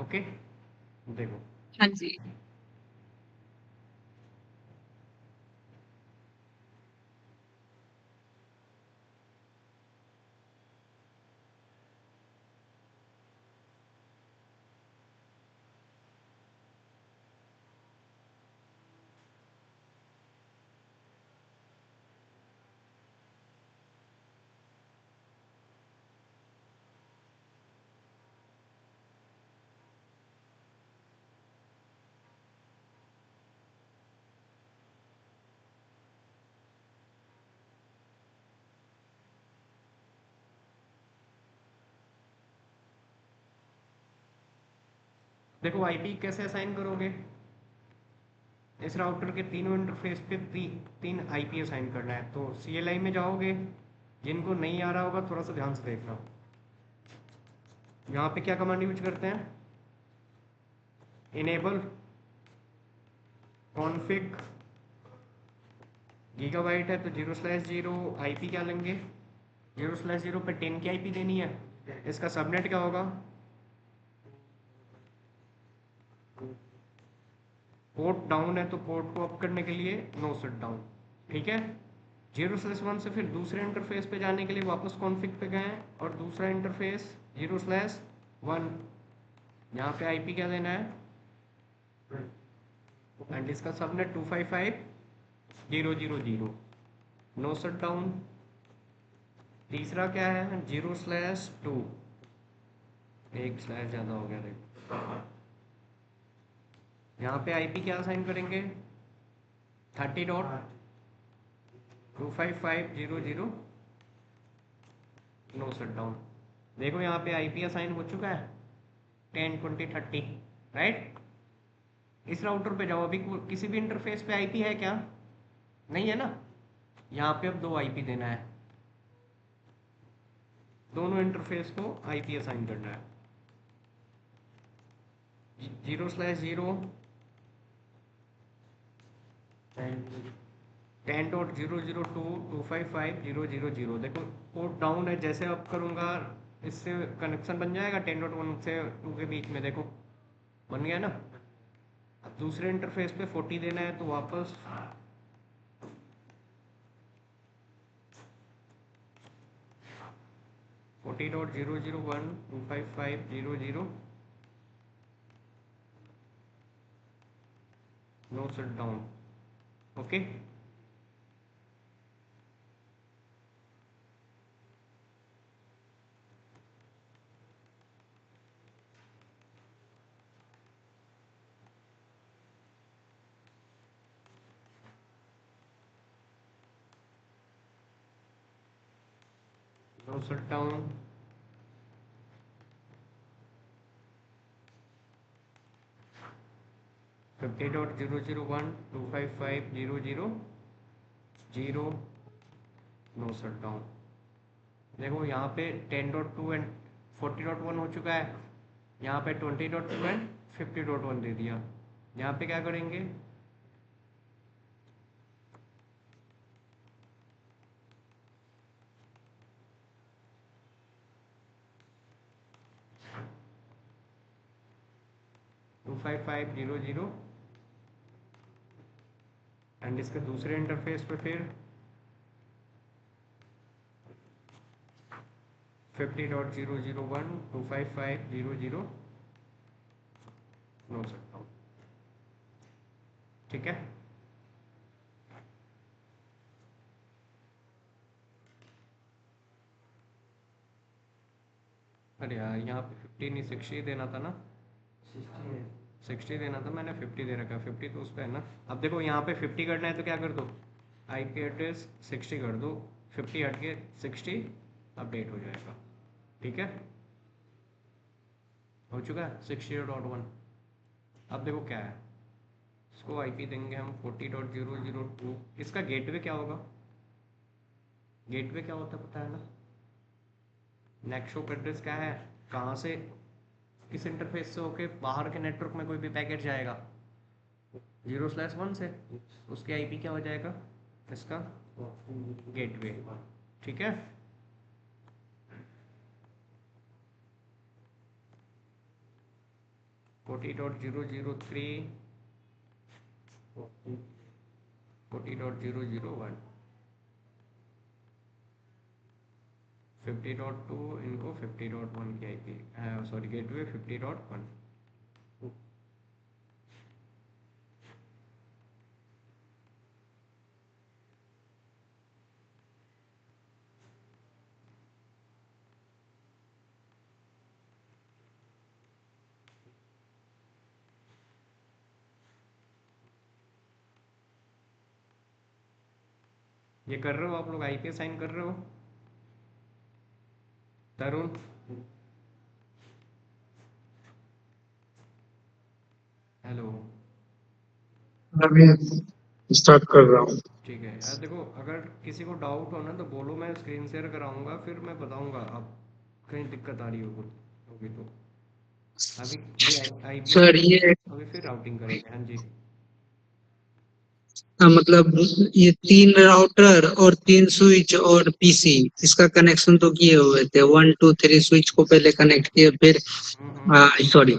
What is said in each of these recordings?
Okay, देखो हाँ जी। देखो आईपी कैसे असाइन करोगे। इस राउटर के तीनों इंटरफेस पे तीन आईपी असाइन करना है। तो सीएलआई में जाओगे, जिनको नहीं आ रहा होगा थोड़ा सा ध्यान से देखना। यहाँ पे क्या कमांड यूज करते हैं, इनेबल कॉन्फ़िग गीगाबाइट है तो 0/0 आईपी क्या लेंगे, 0/0 पे 10 की आईपी देनी है। इसका सबनेट क्या होगा, पोर्ट डाउन है तो पोर्ट को अप करने के लिए नो शट डाउन। ठीक है, 0/1 से फिर दूसरे इंटरफेस पे जाने के लिए वापस कॉन्फ़िग पे गए और दूसरा इंटरफेस 0/1, यहाँ पे आईपी क्या देना है, एंड इसका सबनेट 255.0.0.0, नो शट डाउन। तीसरा क्या है, 0/2, एक स्लैश ज़्यादा हो गया देखो। यहाँ पे आईपी क्या असाइन करेंगे, 30.255.0.0, नो शट डाउन। देखो यहाँ पे आईपी असाइन हो चुका है 10, 20, 30, राइट। इस राउटर पे जाओ, अभी किसी भी इंटरफेस पे आईपी है क्या, नहीं है ना। यहाँ पे अब दो आईपी देना है, दोनों इंटरफेस को आईपी असाइन करना है। 0/0 10.002.255.0.0.0। देखो पोर्ट डाउन है, जैसे अप करूँगा इससे कनेक्शन बन जाएगा 10.1 से 2 के बीच में, देखो बन गया ना। अब दूसरे इंटरफेस पे 40 देना है तो वापस 40.001.255.0.0, no shut down. Okay, no shut down. 50.001.255.0.0.0, no shut down. देखो यहाँ पे 10.2 एंड 40.1 हो चुका है, यहाँ पे 20.2 एंड 50.1 दे दिया। यहाँ पे क्या करेंगे, two five five zero zero and इसके दूसरे इंटरफेस पे फिर 50.001.255.0.0, नो सकता हूँ। ठीक है, अरे यार यहाँ पे 50 नहीं 60 देना था ना, 60 देना था, मैंने 50 दे रखा है। 50 तो उस पर है ना। अब देखो यहाँ पे 50 करना है तो क्या कर दो, आईपी एड्रेस 60 कर दो, 50 हट के 60 अपडेट हो जाएगा। ठीक है, हो चुका है 60.1। अब देखो क्या है, इसको आईपी देंगे हम 40.0.0.2। इसका गेटवे क्या होगा, गेटवे क्या होता है पता है ना, नेक्स्ट शॉप एड्रेस क्या है, कहाँ से किस इंटरफेस से होके बाहर के नेटवर्क में कोई भी पैकेट जाएगा, 0/1 से, उसके आईपी क्या हो जाएगा, इसका गेटवे। ठीक है, 40.003, 40.001, 50.2 इनको 50.1 की आईपी, सॉरी गेटवे 50.1। ये कर रहे हो आप लोग, आईपी साइन कर रहे हो तरुण? हेलो। अभी स्टार्ट कर रहा हूँ। ठीक है यार, देखो अगर किसी को डाउट हो ना तो बोलो, मैं स्क्रीन शेयर कराऊंगा, फिर मैं बताऊंगा। अब कहीं दिक्कत आ रही होगी तो अभी ये आईपी सर साइन, ये अभी फिर राउटिंग करेंगे। हाँ जी। मतलब ये 3 राउटर और 3 स्विच और पीसी इसका कनेक्शन तो किए हुए थे। 1 2 3 स्विच को पहले कनेक्ट किए, फिर हम्म। सॉरी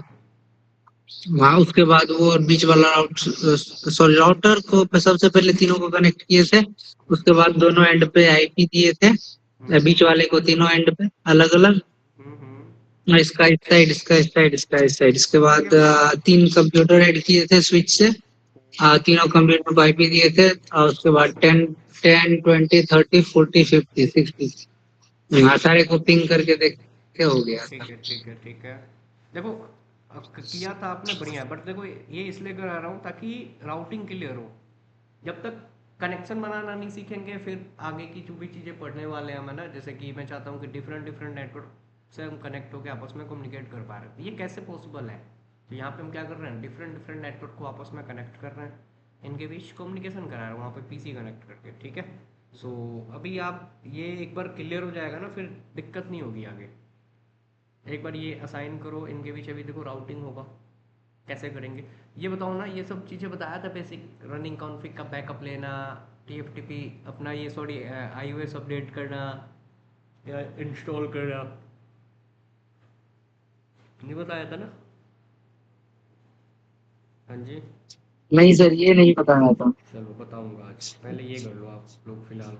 वहाँ उसके बाद वो और बीच वाला सॉरी राउटर को सबसे पहले तीनों को कनेक्ट किए थे। उसके बाद दोनों एंड पे आईपी दिए थे, बीच वाले को तीनों एंड पे अलग अलग। हम्म। इसका इस साइड, इसका इस साइड, इसका इस साइड। इसके ठीक बाद है। 3 कंप्यूटर ऐड किए थे स्विच से। तीनों कंप्यूटर को आईपी दिए थे। और उसके बाद 10 10 20 30 40 50 60। हाँ, सारे को पिंग करके देख के हो गया था। ठीक है ठीक है ठीक है। देखो किया था आपने, बढ़िया है, बट देखो ये इसलिए करा रहा हूँ ताकि राउटिंग क्लियर हो। जब तक कनेक्शन बनाना नहीं सीखेंगे, फिर आगे की जो भी चीज़ें पढ़ने वाले हैं हम, है ना, जैसे कि मैं चाहता हूँ कि डिफरेंट डिफरेंट नेटवर्क से हम कनेक्ट होकर आपस में कम्युनिकेट कर पा रहे हैं, ये कैसे पॉसिबल है? तो यहाँ पे हम क्या कर रहे हैं, डिफरेंट डिफरेंट नेटवर्क को आपस में कनेक्ट कर रहे हैं, इनके बीच कम्युनिकेशन करा रहे हैं वहाँ पे पीसी कनेक्ट करके। ठीक है। सो अभी आप ये एक बार क्लियर हो जाएगा ना, फिर दिक्कत नहीं होगी आगे। एक बार ये असाइन करो, इनके बीच अभी देखो राउटिंग होगा, कैसे करेंगे ये बताओ ना। ये सब चीज़ें बताया था, बेसिक रनिंग कॉन्फ़िग का बैकअप लेना, टीएफटीपी अपना, ये सॉरी आईओएस अपडेट करना या इंस्टॉल करना, नहीं बताया था ना? हाँ जी। नहीं सर, ये नहीं बताया था। चलो बताऊंगा आज, पहले ये कर लो आप लोग फिलहाल।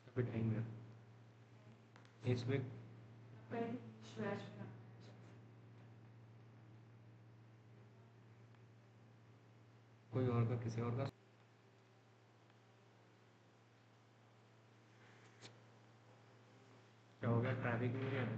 अभी टाइम है इसमें। कोई और का, किसी और का? क्या हो गया, ट्रैफिक में है?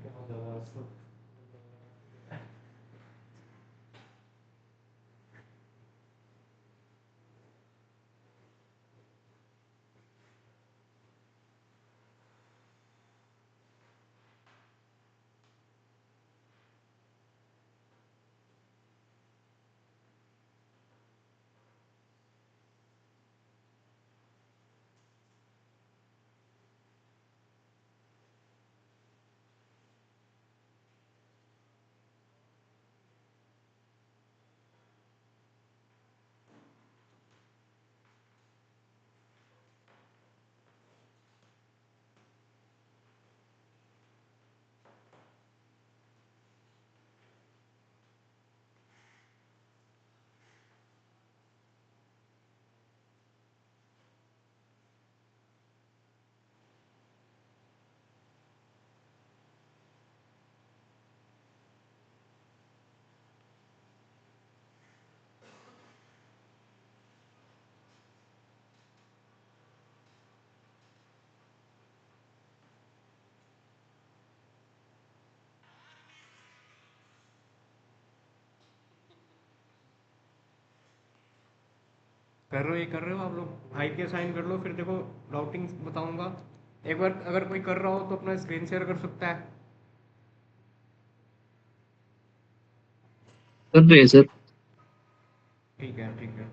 कर रहे हो आप लोग, आईपी असाइन कर लो, फिर देखो राउटिंग बताऊंगा। एक बार अगर कोई कर रहा हो तो अपना स्क्रीन शेयर कर सकता है। कर रहे हैं सर। ठीक है ठीक है।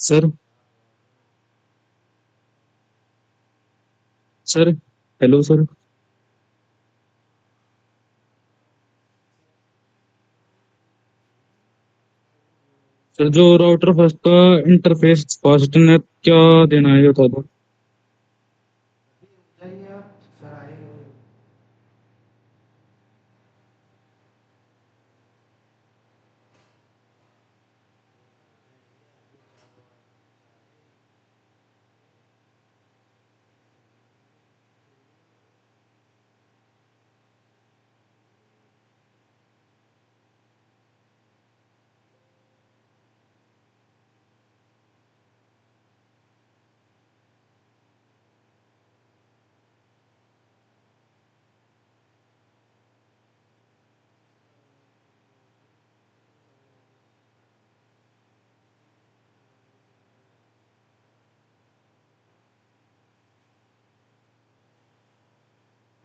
Sir sir hello sir. Sir जो राउटर फर्स्ट का इंटरफेस फास्ट नेट क्या देना है ये बता दो। जाइए आप, सर आएंगे।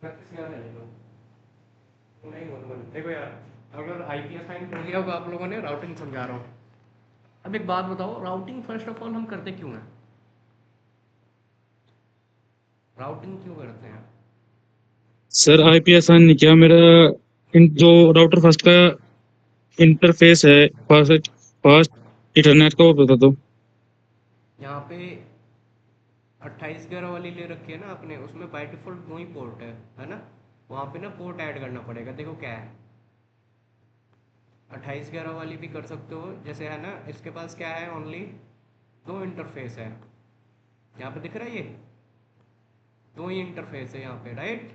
प्रैक्टिस यहाँ है लोग, नहीं बोल देखो यार, अगर आईपी असाइन कर लिया होगा आप लोगों ने, राउटिंग समझा रहा हूँ। अब एक बात बताओ, राउटिंग फर्स्ट ऑफ ऑल हम करते क्यों हैं? राउटिंग क्यों करते हैं? सर आईपी आसान नहीं किया मेरा। जो राउटर फर्स्ट का इंटरफेस है फास्ट फास्ट इंटरनेट का वो बता दो। यहाँ पे 2811 वाली ले रखी है ना आपने, उसमें बाय डिफॉल्ट दो ही पोर्ट है ना? वहाँ पे ना पोर्ट ऐड करना पड़ेगा, देखो क्या है। 2811 वाली भी कर सकते हो, जैसे है ना, इसके पास क्या है, ओनली दो इंटरफेस है। यहाँ पे दिख रहा है ये, दो ही इंटरफेस है यहाँ पे, राइट?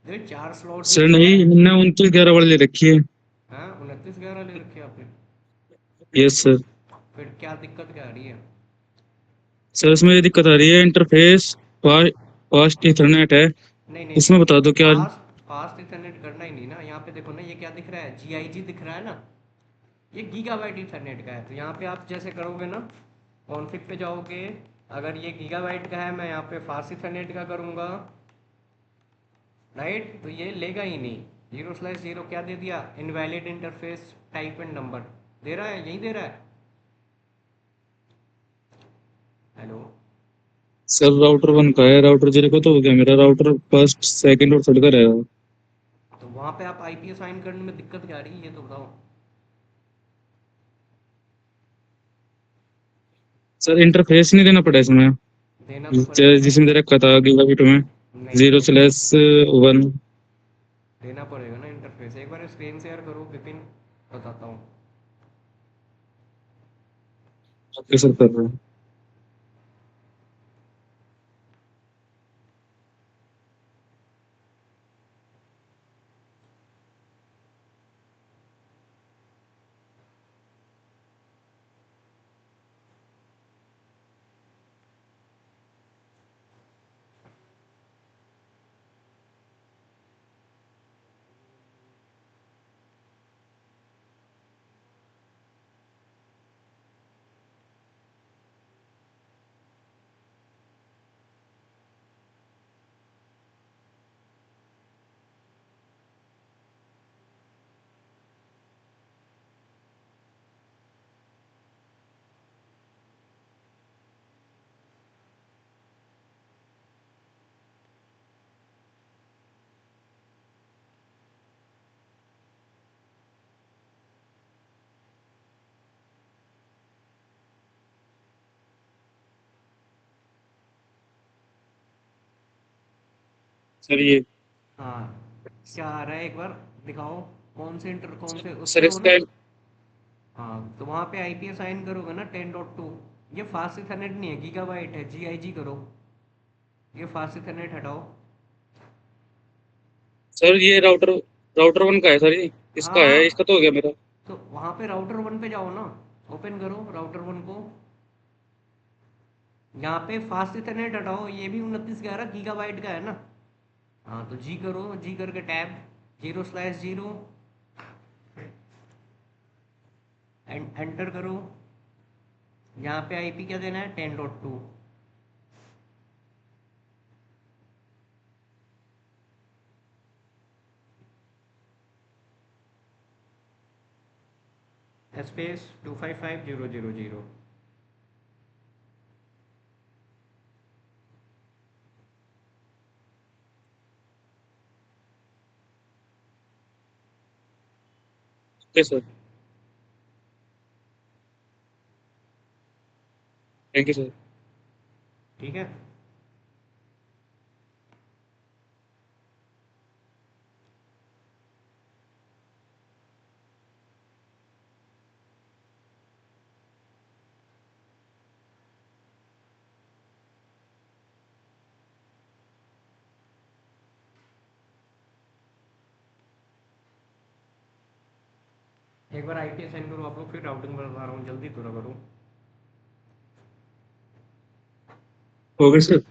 देखो चार स्लॉट्स सर में क्या नहीं, है। हमने 2911 वाली ले रखी है। हाँ, 2911 ले रखी है आपने। Yes sir. फिर क्या दिक्कत क्या आ रही है? सर इसमें ये दिक्कत आ रही है, इंटरफेस फास्ट इथरनेट है, नहीं नहीं नहीं इसमें नहीं, बता दो क्या। फास्ट फास्ट इथरनेट करना ही नहीं ना। यहाँ पे देखो ना, ये क्या दिख रहा है, GIG दिख रहा है ना, ये गीगाबाइट ईथरनेट का है। तो यहाँ पे आप जैसे करोगे ना, कॉन्फ़िग पे जाओगे, अगर ये गीगाबाइट का है, मैं यहाँ पे फास्ट इथरनेट का करूँगा, राइट, तो ये लेगा ही नहीं। 0/0 क्या दे दिया, invalid interface type and number दे रहा है, यही दे रहा है। हेलो? सर राउटर 1 का है, राउटर 0 का तो हो गया मेरा, राउटर फर्स्ट सेकंड और थर्ड का रहेगा। तो वहाँ पे आप IP असाइन करने में दिक्कत क्या आ रही है, ये तो बताओ। सर इंटरफेस नहीं देना पड़ा इसमें, देना तो पड़ेगा ना। जिसमें दे रखा था गीगाबिट में नहीं नहीं, 0/1। देना पड़ेगा ना इंटरफेस। एक बार स्क्रीन शेयर करो विपिन, बताता हूँ। ओके सर, कर रहे हैं। सर ये हाँ, क्या आ रहा है एक बार दिखाओ। कौन से उस पे सर हो ना। इसका हाँ, तो वहाँ पे आईपीएस साइन करोगे ना 10.2। ये फास्ट इथरनेट नहीं है, गीगाबाइट है, जीआईजी करो। ये फास्ट इथरनेट हटाओ। सर ये राउटर राउटर वन का है सर, ये इसका है, हाँ, इसका तो हो गया मेरा। तो वहाँ पे राउटर वन पे जाओ ना। ओपन करो राउटर वन को। यहाँ पे फास्ट इथरनेट हटाओ, ये भी 2911 गीगाबाइट का है ना। हाँ, तो जी करो, जी करके टैब 0/0 एंटर करो। यहाँ पे आईपी क्या देना है, 10.2। Space 255.0.0.0। Okay sir, thank you sir. ठीक है। एक बार आईपी साइन करो आप लोग, फिर राउटिंग बता रहा हूँ, जल्दी थोड़ा करो। हो गया सर।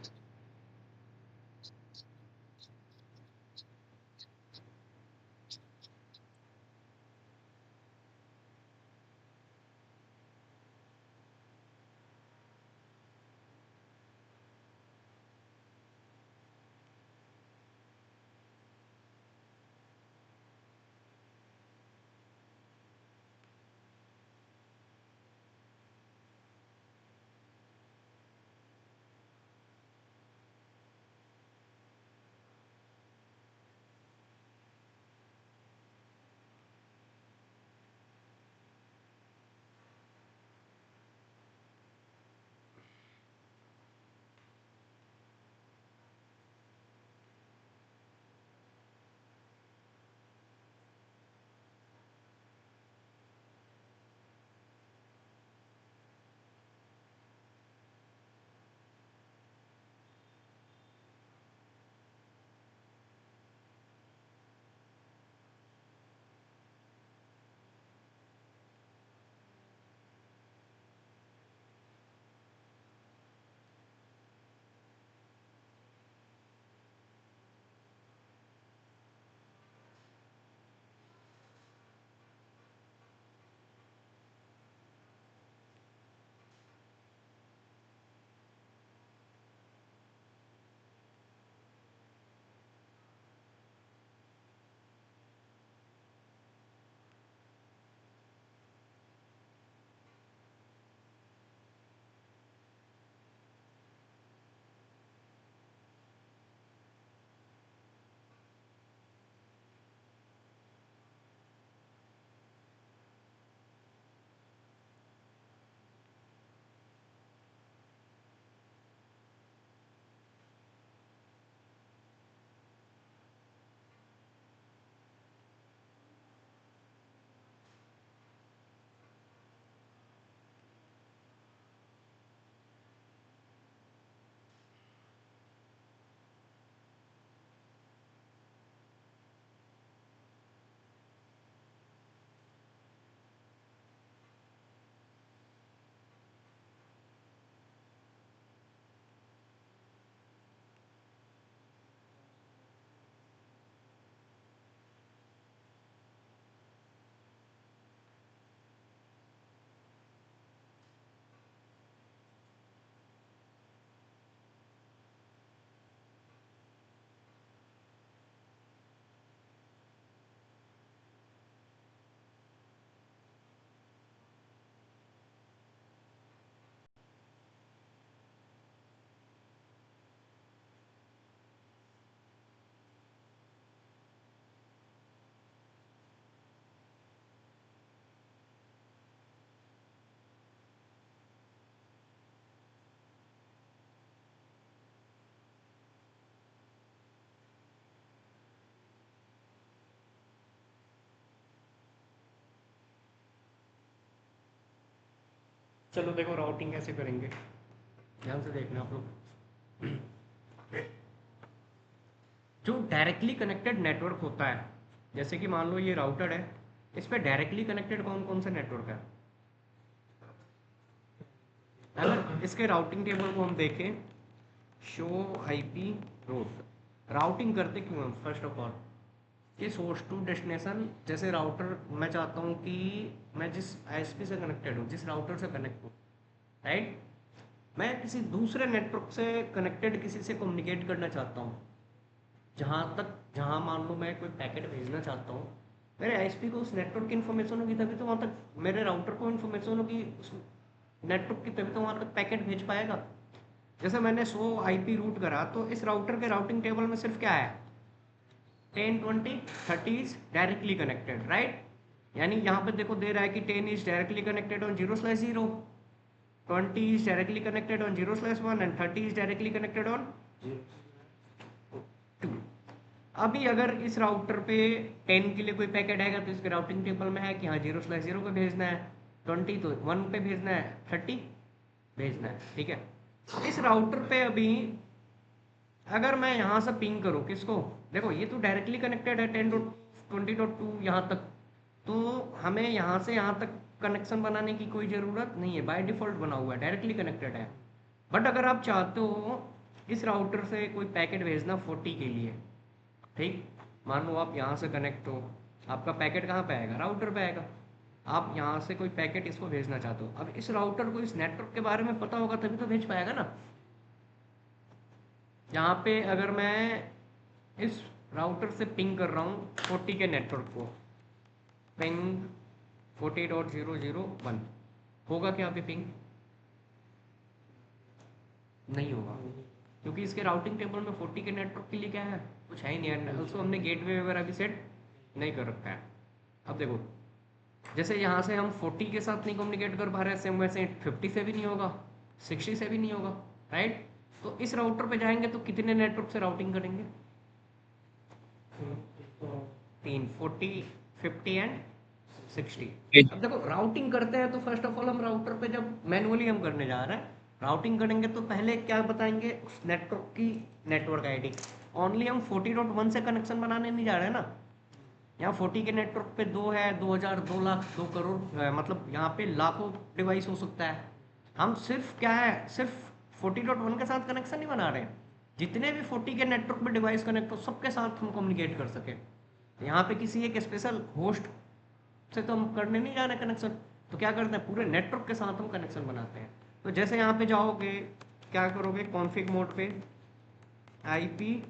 चलो देखो राउटिंग कैसे करेंगे, ध्यान से देखना आप लोग। जो डायरेक्टली कनेक्टेड नेटवर्क होता है, जैसे कि मान लो ये राउटर है, इस पर डायरेक्टली कनेक्टेड कौन कौन सा नेटवर्क है। अगर इसके राउटिंग टेबल को हम देखें, शो आईपी रूट, राउटिंग करते क्यों हम, फर्स्ट ऑफ ऑल ये सोर्स टू डेस्टिनेशन, जैसे राउटर मैं चाहता हूँ कि मैं जिस आईएसपी से कनेक्टेड हूँ, जिस राउटर से कनेक्ट हूँ, राइट, मैं किसी दूसरे नेटवर्क से कनेक्टेड किसी से कम्युनिकेट करना चाहता हूँ, जहाँ मान लो मैं कोई पैकेट भेजना चाहता हूँ, मेरे आईएसपी को उस नेटवर्क की इन्फॉर्मेशन होगी, तभी तो वहाँ तक मेरे राउटर को इन्फॉर्मेशन होगी उस नेटवर्क की, तभी तो वहाँ तक पैकेट भेज पाएगा। जैसे मैंने 100 आईपी रूट करा, तो इस राउटर के राउटिंग टेबल में सिर्फ क्या है, 10 20 30 डायरेक्टली कनेक्टेड, राइट। यानी यहाँ पे देखो दे रहा है कि 10 is directly connected on 0/0, 20 is directly connected on 0/1 and 30 is directly connected on 2। अभी अगर इस राउटर पे 10 के लिए कोई पैकेट आएगा तो इसके राउटिंग टेबल में है कि हाँ 0/0 पे भेजना है, 20 तो 1 पे भेजना है, 30 भेजना है, ठीक है। इस राउटर पे अभी अगर मैं यहाँ से पिंग करूँ किसको, देखो ये तो डायरेक्टली कनेक्टेड है 10.20.2 यहाँ तक, तो हमें यहाँ से यहाँ तक कनेक्शन बनाने की कोई ज़रूरत नहीं है, बाय डिफ़ॉल्ट बना हुआ है, डायरेक्टली कनेक्टेड है। बट अगर आप चाहते हो इस राउटर से कोई पैकेट भेजना 40 के लिए, ठीक, मान लो आप यहाँ से कनेक्ट हो, आपका पैकेट कहाँ पे आएगा, राउटर पे आएगा, आप यहाँ से कोई पैकेट इसको भेजना चाहते हो, अब इस राउटर को इस नेटवर्क के बारे में पता होगा तभी तो भेज पाएगा ना। यहाँ पे अगर मैं इस राउटर से पिंग कर रहा हूँ 40 के नेटवर्क को, पिंग 40.001, होगा क्या अभी पिंग, नहीं होगा, क्योंकि इसके राउटिंग टेबल में 40 के नेटवर्क के लिए क्या है, कुछ है ही नहीं है, उसको हमने गेटवे वगैरह भी सेट नहीं कर रखा है। अब देखो जैसे यहाँ से हम 40 के साथ नहीं कम्युनिकेट कर पा रहे हैं, सेम वैसे 50 से भी नहीं होगा, 60 से भी नहीं होगा, राइट। तो इस राउटर पे जाएंगे तो कितने नेटवर्क से राउटिंग करेंगे, 3, 40, 50 एंड 60। अब देखो राउटिंग करते हैं तो फर्स्ट ऑफ ऑल हम राउटर पे जब मैनुअली हम करने जा रहे हैं, राउटिंग करेंगे तो पहले क्या बताएंगे, उस नेटवर्क की नेटवर्क आईडी। ओनली हम 40.1 से कनेक्शन बनाने नहीं जा रहे हैं ना, यहाँ 40 के नेटवर्क पे 2 है, 2000, 2 लाख, 2 करोड़ मतलब यहाँ पे लाखों डिवाइस हो सकता है। हम सिर्फ क्या है, सिर्फ 40.1 के साथ कनेक्शन नहीं बना रहे हैं, जितने भी 40 के नेटवर्क पे डिवाइस कनेक्ट हो सबके साथ हम कम्युनिकेट कर सकें। यहाँ पे किसी एक स्पेशल होस्ट से तो हम करने नहीं जा रहे कनेक्शन, तो क्या करते हैं, पूरे नेटवर्क के साथ हम कनेक्शन बनाते हैं। तो जैसे यहाँ पे जाओगे, क्या करोगे, कॉन्फ़िग मोड पे आईपी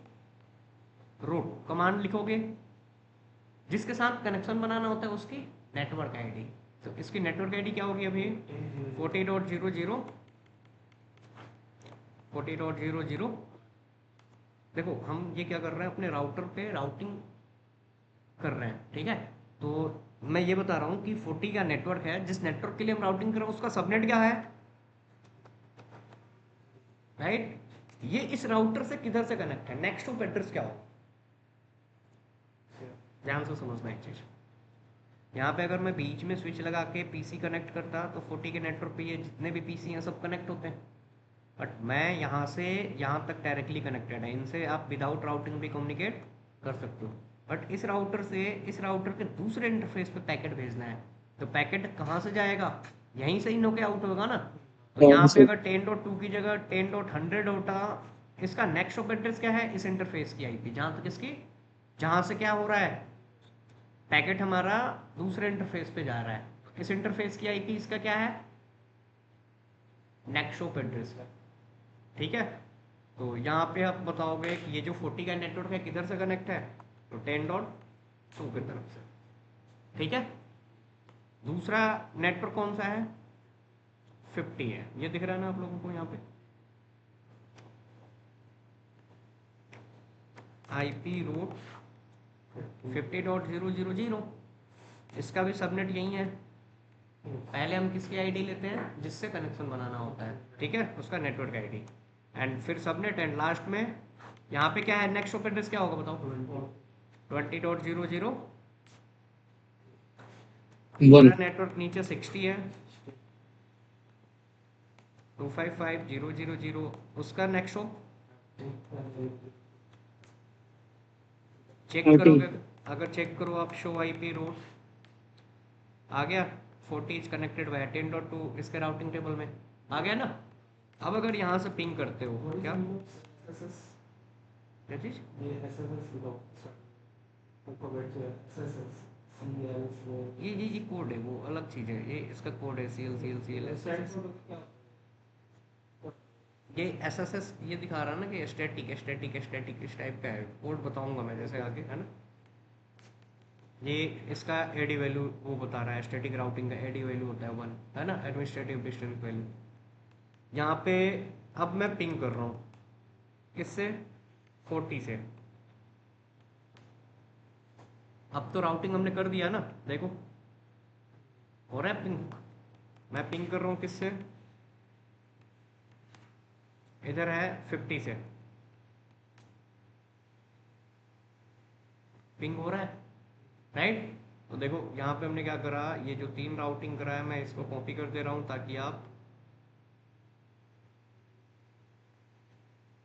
रूट कमांड लिखोगे, जिसके साथ कनेक्शन बनाना होता है उसकी नेटवर्क आईडी। तो इसकी नेटवर्क आईडी क्या होगी अभी, 40.00। देखो हम ये क्या कर रहे हैं, अपने राउटर पे राउटिंग कर रहे हैं, ठीक है। तो मैं ये बता रहा हूँ कि 40 का नेटवर्क है, जिस नेटवर्क के लिए हम राउटिंग कर रहे हैं उसका सबनेट क्या है, राइट। ये इस राउटर से किधर से कनेक्ट है, नेक्स्ट ऑफ एड्रेस क्या हो, ध्यान से समझना एक चीज। यहाँ पे अगर मैं बीच में स्विच लगा के पीसी कनेक्ट करता तो 40 के नेटवर्क पे ये जितने भी पीसी हैं सब कनेक्ट होते हैं, बट मैं यहाँ से यहाँ तक डायरेक्टली कनेक्टेड है, इनसे आप विदाउट राउटिंग भी कम्युनिकेट कर सकते हो। बट इस राउटर से इस राउटर के दूसरे इंटरफेस पे पैकेट भेजना है, तो पैकेट कहाँ से जाएगा, यहीं से ही नोके आउट होगा ना। तो यहाँ पे अगर 10.2 की जगह 10.100 होता, इसका नेक्स्ट ऑफ एड्रेस क्या है, इस इंटरफेस की आईपी, जहाँ तक इसकी, जहाँ से क्या हो रहा है, पैकेट हमारा दूसरे इंटरफेस पे जा रहा है, इस इंटरफेस की आईपी इसका क्या है, नेक्स्ट ऑफ एड्रेस है, ठीक है। तो यहाँ पे आप बताओगे कि ये जो 40 का नेटवर्क है किधर से कनेक्ट है, तो 10.2 की तरफ से, ठीक है। दूसरा नेटवर्क कौन सा है, 50 है, ये दिख रहा है ना आप लोगों को यहाँ पे, आईपी रूट 50.000, इसका भी सबनेट यही है। पहले हम किसकी आईडी लेते हैं, जिससे कनेक्शन बनाना होता है, ठीक है, उसका नेटवर्क आईडी, एंड फिर सबनेट, एंड लास्ट में यहाँ पे क्या है, नेक्स्ट ऑफ एड्रेस क्या होगा बताओ, 20.00। वन नेटवर्क नीचे 60 है, 255.0.0.0 उसका नेक्स्ट हो चेक 40 करोगे, अगर चेक करो आप शो आईपी रूट आ गया 40 इज कनेक्टेड बाय 10.2 इसके राउटिंग टेबल में आ गया ना। अब अगर यहाँ से पिंग करते हो क्या चीज ये कोड है, वो अलग चीज है, ये इसका कोड है सी एल ये एस एस एस ये दिखा रहा है ना कि स्टैटिक इस टाइप का है कोड, बताऊंगा मैं जैसे आगे है ना। ये इसका एडी वैल्यू वो बता रहा है, स्टैटिक राउटिंग का एडी वैल्यू होता है 1 है ना, एडमिनिस्ट्रेटिव डिस्टेंस वैल्यू। यहाँ पे अब मैं पिंग कर रहा हूँ किससे 40 से। अब तो राउटिंग हमने कर दिया ना, देखो हो रहा है पिंग। मैं पिंग कर रहा हूँ किससे, इधर है 50 से पिंग हो रहा है राइट। तो देखो यहाँ पे हमने क्या करा, ये जो 3 राउटिंग करा है मैं इसको कॉपी कर दे रहा हूँ ताकि आप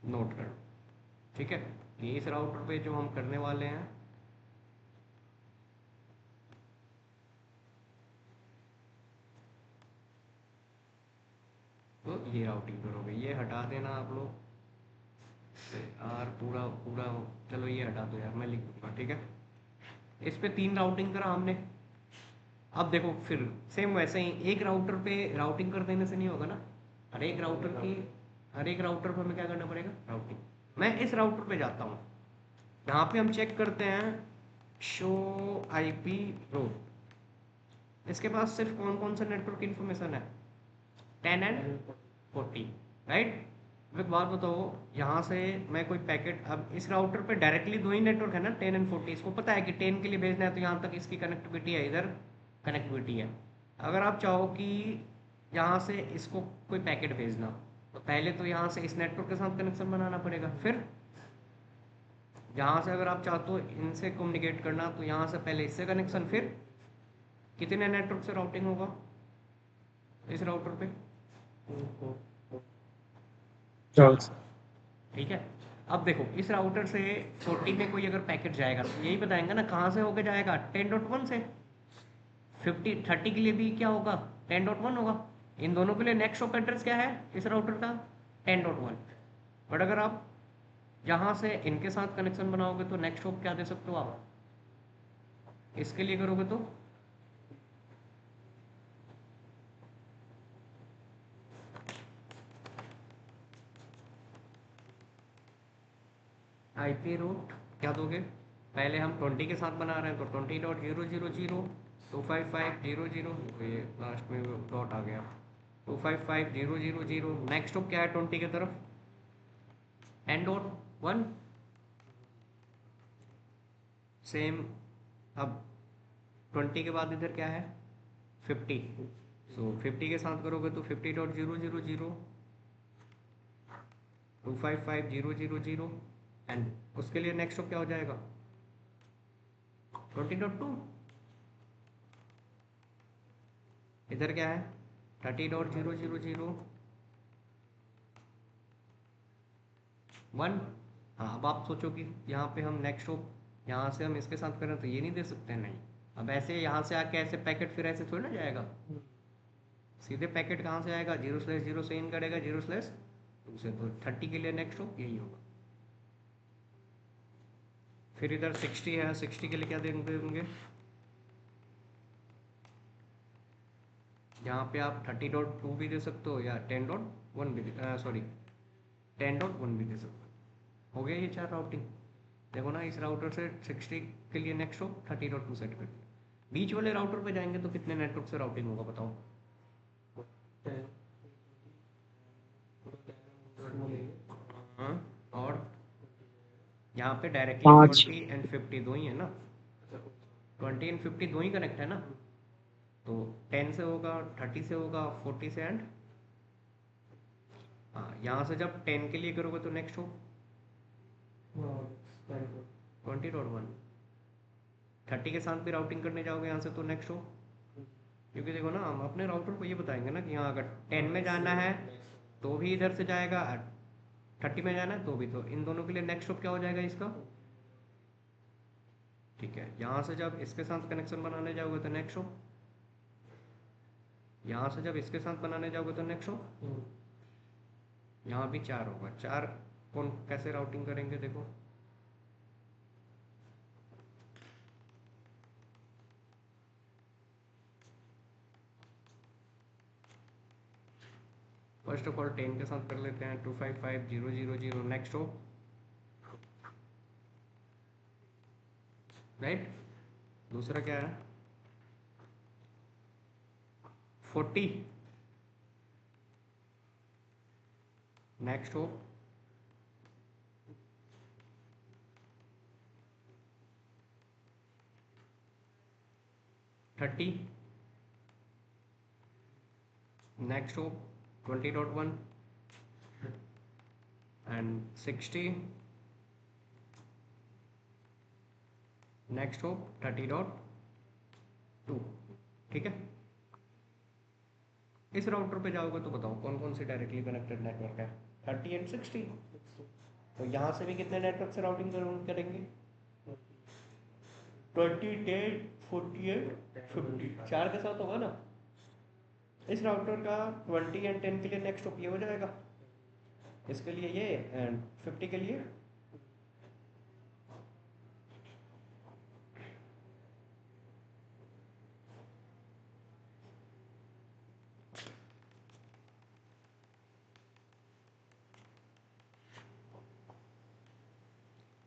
नोट करो, ठीक है। ये इस राउटर पे जो हम करने वाले हैं तो ये राउटिंग करोगे, ये हटा देना आप लोग यार पूरा पूरा, चलो ये हटा दो यार मैं लिख दूंगा, ठीक है। इस पे 3 राउटिंग करा हमने। अब देखो फिर सेम वैसे ही एक राउटर पे राउटिंग कर देने से नहीं होगा ना, हर एक राउटर पर हमें क्या करना पड़ेगा राउटिंग। मैं इस राउटर पे जाता हूँ, यहाँ पे हम चेक करते हैं शो आईपी रूट, इसके पास सिर्फ कौन कौन सा नेटवर्क इन्फॉर्मेशन है 10 एंड 40 राइट। अब एक बात बताओ, यहाँ से मैं कोई पैकेट, अब इस राउटर पे डायरेक्टली 2 ही नेटवर्क है ना 10 एंड 40, इसको पता है कि 10 के लिए भेजना है तो यहाँ तक इसकी कनेक्टिविटी है, इधर कनेक्टिविटी है। अगर आप चाहो कि यहाँ से इसको कोई पैकेट भेजना तो पहले तो यहाँ से इस नेटवर्क के साथ कनेक्शन बनाना पड़ेगा, फिर यहाँ से अगर आप चाहते हो इनसे कम्युनिकेट करना तो यहाँ से पहले इससे कनेक्शन, फिर कितने नेटवर्क से राउटिंग होगा इस राउटर पे, ठीक है। अब देखो इस राउटर से 40 में कोई अगर पैकेट जाएगा तो यही बताएंगे ना कहाँ से होकर जाएगा 10.1 से। 30 के लिए भी क्या होगा 10.1 होगा। इन दोनों के लिए नेक्स्ट ऑफ एड्रेस क्या है इस राउटर का 10.1। बट अगर आप यहाँ से इनके साथ कनेक्शन बनाओगे तो नेक्स्ट ऑफ क्या दे सकते हो आप, इसके लिए करोगे तो आईपी रूट क्या दोगे, पहले हम 20 के साथ बना रहे हैं तो 20.000 255.0.0, ये लास्ट में डॉट आ गया 255.0.0.0। नेक्स्ट ऑफ क्या है 20 की तरफ 10.1 सेम। अब 20 के बाद इधर क्या है 50, सो 50 के साथ करोगे तो 50.0.0.0 255.0.0.0 एंड उसके लिए नेक्स्ट क्या हो जाएगा 20.2। इधर क्या है 30.0.0.0.1। हाँ अब आप सोचो कि यहाँ पे हम नेक्स्ट ऑफ यहाँ से हम इसके साथ करें तो ये नहीं दे सकते, नहीं। अब ऐसे यहाँ से आके ऐसे पैकेट फिर ऐसे थोड़ी ना जाएगा, सीधे पैकेट कहाँ से आएगा 0/0 से इन करेगा 0/2 से, तो 30 के लिए नेक्स्ट ऑफ यही होगा। फिर इधर 60 है, 60 के लिए क्या देंगे यहाँ पे आप 30.2 भी दे सकते हो या 10.1 भी सॉरी 10.1 भी दे सकते हो। हो गया ये 4 राउटिंग। देखो ना इस राउटर से 60 के लिए नेक्स्ट हो 30.2 सेट कर दिया। बीच वाले राउटर पे जाएंगे तो कितने नेटवर्क से राउटिंग होगा बताओ, हाँ। और यहाँ पे डायरेक्टली 5 20 एंड 50 दो ही है ना, 20 एंड 50 दो ही कनेक्ट है ना, तो 10 से होगा 30 से होगा 40 से एंड, हाँ यहाँ से जब 10 के लिए करोगे तो नेक्स्ट हो 20.1। 30 के साथ भी राउटिंग करने जाओगे यहाँ से तो नेक्स्ट हो, क्योंकि देखो ना हम अपने राउटर को ये बताएंगे ना कि यहाँ अगर 10 में जाना है तो भी इधर से जाएगा, 30 में जाना है तो भी, तो इन दोनों के लिए नेक्स्ट स्टॉप क्या हो जाएगा इसका? ठीक है, यहाँ से जब इसके साथ कनेक्शन बनाने जाओगे तो नेक्स्ट स्टॉप, यहाँ से जब इसके साथ बनाने जाओगे तो नेक्स्ट स्टॉप, यहाँ भी 4 होगा। 4 कौन कैसे राउटिंग करेंगे देखो, फर्स्ट ऑफ ऑल 10 के साथ कर लेते हैं, 255 0 0 0 नेक्स्ट हो, राइट। दूसरा क्या है, 40 नेक्स्ट हो, 30 नेक्स्ट हो, 20.1 एंड 60 नेक्स्ट हो, 30.2। ठीक है, इस राउटर पे जाओगे तो बताओ कौन कौन से डायरेक्टली कनेक्टेड नेटवर्क है, 30 एंड 60। तो यहाँ से भी कितने नेटवर्क से राउटिंग करेंगे, 20 10 48 50, 4 के साथ होगा ना। इस राउटर का 20 एंड 10 के लिए नेक्स्ट ये हो जाएगा, इसके लिए ये, एंड 50 के लिए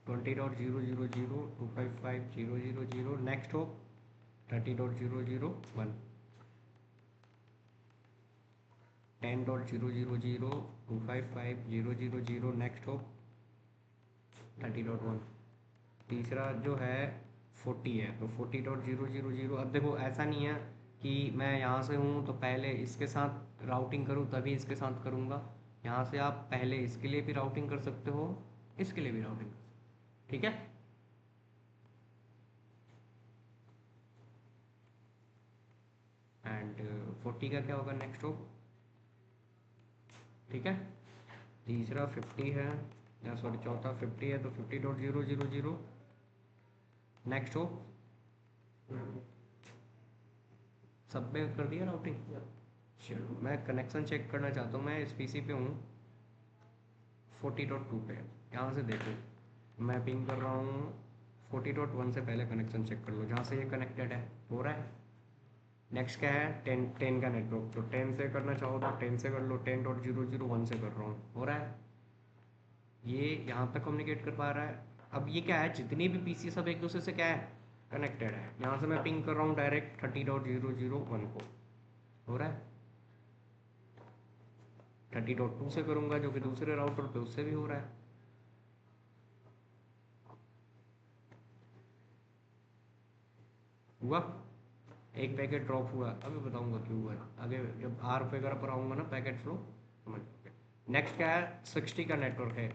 20.0 0 0 255 0 0 0 नेक्स्ट हो, 30.0 0 1 10.0 0 0 255 0 0 0 नेक्स्ट हो, 30.1। तीसरा जो है 40 है, तो 40.0 0 0। अब देखो ऐसा नहीं है कि मैं यहाँ से हूँ तो पहले इसके साथ राउटिंग करूँ तभी इसके साथ करूँगा। यहाँ से आप पहले इसके लिए भी राउटिंग कर सकते हो, इसके लिए भी राउटिंग कर सकते हो, ठीक है। एंड 40 का क्या होगा नेक्स्ट हो, ठीक है। तीसरा 50 है, या सॉरी चौथा 50 है, तो 50.0 0 0 नेक्स्ट हो, सब में कर दिया राउटिंग। चलो मैं कनेक्शन चेक करना चाहता हूँ, मैं इस पीसी पे हूँ 40.2 पे, यहाँ से देखो मैं पिंग कर रहा हूँ 40.1 से, पहले कनेक्शन चेक कर लो जहाँ से ये कनेक्टेड है, हो रहा है। नेक्स्ट क्या है, 10 का नेटवर्क, तो 10 से करना चाहो तो 10 से कर लो, 10.0 0 1 से कर रहा हूँ, हो रहा है। ये यहाँ तक कम्युनिकेट कर पा रहा है। अब ये क्या है, जितने भी पीसी सब एक दूसरे से क्या है, कनेक्टेड है। यहाँ से मैं पिंग कर रहा हूँ डायरेक्ट 30.0 0 1 को, हो रहा है। 30.2 से करूँगा जो कि दूसरे राउटर पे, उससे भी हो रहा है। हुआ, एक पैकेट ड्रॉप हुआ, अभी बताऊंगा क्यों हुआ है आगे, जब आर वगैरह पर आऊँगा ना पैकेट फ्लो समझ जाओगे। नेक्स्ट क्या है, 60 का नेटवर्क है,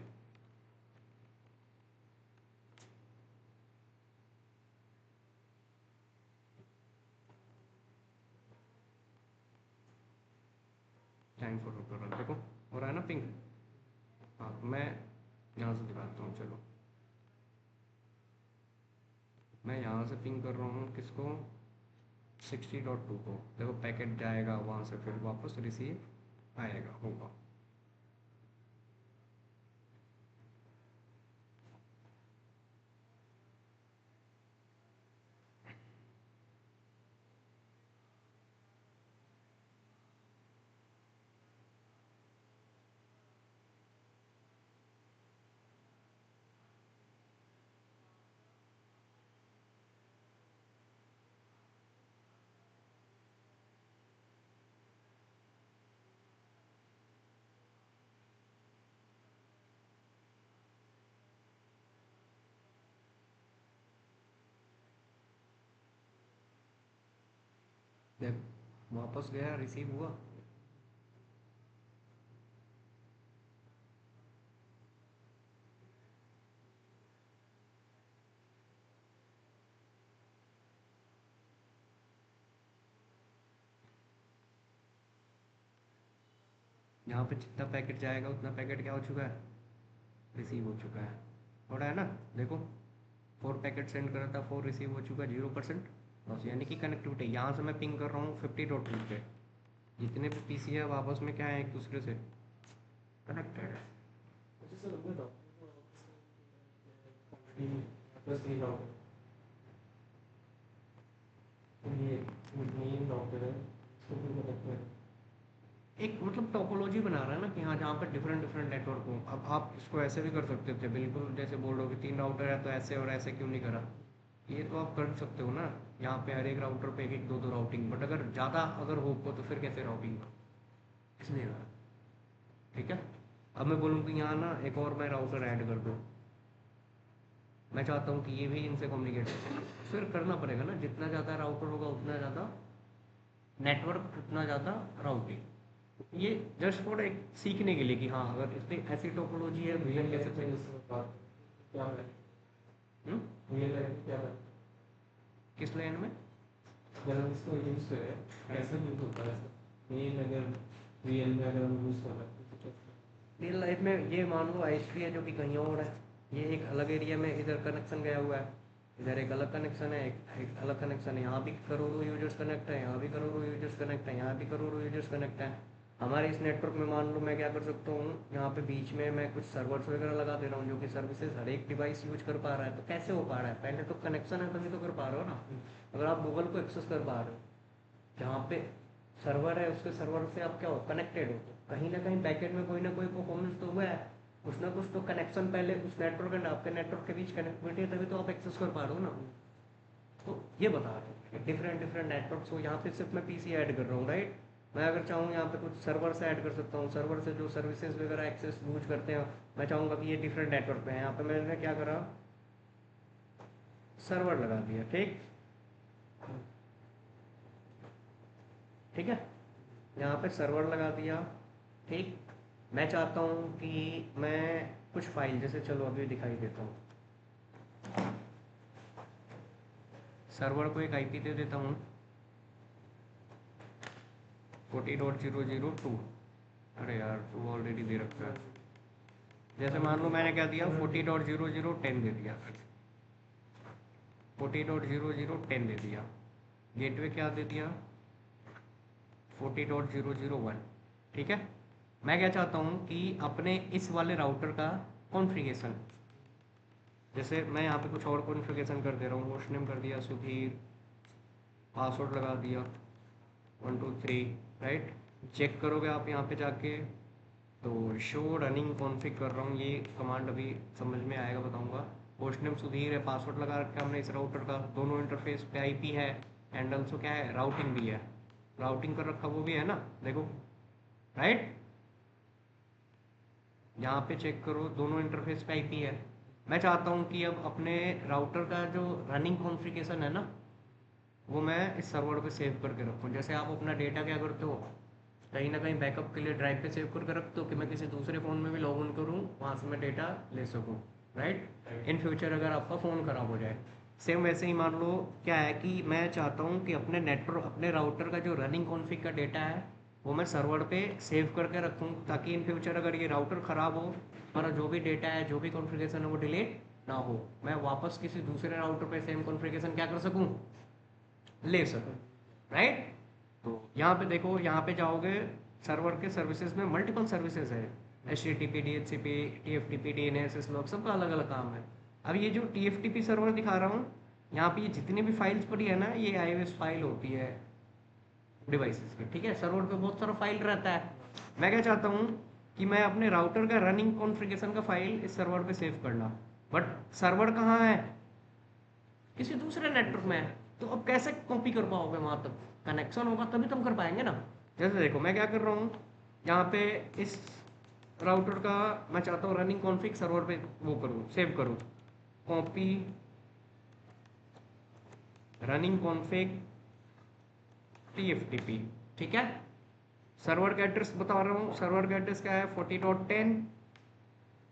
थैंक्स फॉर रेफरल, देखो हो रहा है ना पिंग। हाँ मैं यहाँ से दिखाता हूँ, चलो मैं यहाँ से पिंग कर रहा हूँ किसको, 60.2 को, देखो पैकेट जाएगा वहाँ से, फिर वापस रिसीव आएगा, होगा। देख वापस गया, रिसीव हुआ। यहाँ पे जितना पैकेट जाएगा उतना पैकेट क्या हो चुका है, रिसीव हो चुका है। हो रहा है ना, देखो 4 पैकेट सेंड करा था, 4 रिसीव हो चुका है, 0% लॉस। यानी कि कनेक्टिविटी यहाँ से मैं पिंग कर रहा हूँ 50.2 पे, जितने भी पीसी है वो आपस में क्या है, एक दूसरे से कनेक्टेड है। एक मतलब टोपोलॉजी बना रहा है ना कि हाँ जहाँ पर डिफरेंट डिफरेंट नेटवर्क हो। अब आप इसको ऐसे भी कर सकते थे बिल्कुल, जैसे बोल रहे हो कि 3 राउटर है तो ऐसे और ऐसे क्यों नहीं करा, ये तो आप कर सकते हो ना, यहाँ पे हर एक राउटर पे एक एक दो दो राउटिंग। बट अगर ज़्यादा अगर हो तो फिर कैसे राउटिंग, इसलिए करा। ठीक है, अब मैं बोलूँ कि यहाँ ना एक और मैं राउटर ऐड कर दूँ, मैं चाहता हूँ कि ये भी इनसे कम्युनिकेट करें, फिर करना पड़ेगा ना, जितना ज़्यादा राउटर होगा उतना ज़्यादा नेटवर्क, उतना ज़्यादा राउटिंग। ये जस्ट फॉर एक सीखने के लिए कि हाँ अगर इतनी ऐसी टोपोलॉजी है तो ये कैसे क्या है हम्म? ये क्या है किस लाइन में जब हम इसको यूज करें कैसे यूज होता है मेन अगर रियल में अगर हम यूज कर रहे हैं रियल लाइफ में, ये मान लो आईएसपी है जो कि कहीं और है, ये एक अलग एरिया में इधर कनेक्शन गया हुआ है, इधर एक अलग कनेक्शन है, एक अलग कनेक्शन है, यहाँ भी करोड़ों यूजर्स कनेक्ट है, यहाँ भी करोड़ों यूजर्स कनेक्ट है, यहाँ भी करोड़ों यूजर्स कनेक्ट है। हमारे इस नेटवर्क में मान लो मैं क्या कर सकता हूँ, यहाँ पे बीच में मैं कुछ सर्वर्स वगैरह लगा दे रहा हूँ जो कि सर्विसेज हर एक डिवाइस यूज कर पा रहा है। तो कैसे हो पा रहा है, पहले तो कनेक्शन है तभी तो कर पा रहे हो ना। अगर आप गूगल को एक्सेस कर पा रहे हो, जहाँ पे सर्वर है उसके सर्वर से आप क्या हो, कनेक्टेड हो, तो कहीं ना कहीं बैकेंड में कोई ना कोई परफॉर्मेंस तो हुआ है, कुछ ना कुछ तो कनेक्शन पहले उस नेटवर्क एंड आपके नेटवर्क के बीच कनेक्टिविटी है, तभी तो आप एक्सेस कर पा रहे हो ना। तो ये बता रहे हैं डिफरेंट डिफरेंट नेटवर्क्स हो, यहाँ पे सिर्फ मैं पीसी ऐड कर रहा हूँ, राइट। मैं अगर चाहूँ यहाँ पे कुछ सर्वर से ऐड कर सकता हूँ, सर्वर से जो सर्विसेज वगैरह एक्सेस यूज करते हैं, मैं चाहूँगा कि ये डिफरेंट नेटवर्क पे है, यहाँ पे मैंने क्या करा, सर्वर लगा दिया। ठीक, ठीक है, यहाँ पे सर्वर लगा दिया। ठीक, मैं चाहता हूँ कि मैं कुछ फाइल, जैसे चलो अभी दिखाई देता हूँ, सर्वर को एक आईपी दे देता हूँ 40.002। अरे यार तू ऑलरेडी दे रखा है, जैसे मान लो मैंने क्या दिया 40.0010 दे दिया, 40.0010 दे दिया। गेटवे क्या दे दिया 40.001। ठीक है, मैं क्या चाहता हूँ कि अपने इस वाले राउटर का कॉन्फ़िगरेशन, जैसे मैं यहाँ पे कुछ और कॉन्फ़िगरेशन कर दे रहा हूँ, होस्ट नेम कर दिया सुधीर, पासवर्ड लगा दिया 1 2 3, राइट। चेक करोगे आप यहाँ पे जाके तो शो रनिंग कॉन्फ़िग कर रहा हूँ, ये कमांड अभी समझ में आएगा, बताऊँगा। होस्ट नेम सुधीर है, पासवर्ड लगा रखा है हमने इस राउटर का, दोनों इंटरफेस पे आईपी है, एंड ऑल्सो क्या है, राउटिंग भी है, राउटिंग कर रखा वो भी है ना, देखो, राइट। यहाँ पे चेक करो दोनों इंटरफेस पे आईपी है। मैं चाहता हूँ कि अब अपने राउटर का जो रनिंग कॉन्फ़िगरेशन है ना, वो मैं इस सर्वर पे सेव करके रखूँ। जैसे आप अपना डेटा क्या करते हो, कहीं ना कहीं बैकअप के लिए ड्राइव पे सेव करके रखते हो कि मैं किसी दूसरे फ़ोन में भी लॉग इन करूँ, वहाँ से मैं डेटा ले सकूँ, राइट। इन फ्यूचर अगर आपका फ़ोन ख़राब हो जाए, सेम वैसे ही मान लो क्या है कि मैं चाहता हूँ कि अपने नेटवर्क, अपने राउटर का जो रनिंग कॉन्फ़िग का डेटा है वो मैं सर्वर पे सेव करके रखूँ, ताकि इन फ्यूचर अगर ये राउटर ख़राब हो, हमारा जो भी डेटा है, जो भी कॉन्फ़िगरेशन है वो डिलीट ना हो, मैं वापस किसी दूसरे राउटर पे सेम कॉन्फ़िगरेशन क्या कर सकूँ, ले सकूँ, राइट। तो यहाँ पे देखो, यहाँ पे जाओगे, सर्वर के सर्विसेज में मल्टीपल सर्विसेज है, H T T P, D H C P, T F T P, D N S S log, सबका अलग अलग काम है। अब ये जो T F T P server दिखा रहा हूँ, यहाँ पे ये जितनी भी फाइल्स पड़ी है ना, ये आई फाइल होती है डिवाइसेस की, ठीक है। सर्वर पे बहुत सारा फाइल रहता है, मैं क्या चाहता हूँ कि मैं अपने राउटर का रनिंग कॉन्फ़िगरेशन का फाइल इस सर्वर पे सेव करना, बट सर्वर कहाँ है, किसी दूसरे नेटवर्क में है। तो अब कैसे कॉपी कर पाओगे, वहाँ तक कनेक्शन होगा तभी तुम कर पाएंगे ना। जैसे देखो मैं क्या कर रहा हूँ, यहाँ पे इस राउटर का मैं चाहता हूँ रनिंग कॉन्फ़िग सर्वर पे वो करूँ, सेव करूँ, कॉपी रनिंग कॉन्फ़िग TFTP, ठीक है। सर्वर का एड्रेस बता रहा हूँ, सर्वर का एड्रेस क्या है 40.10।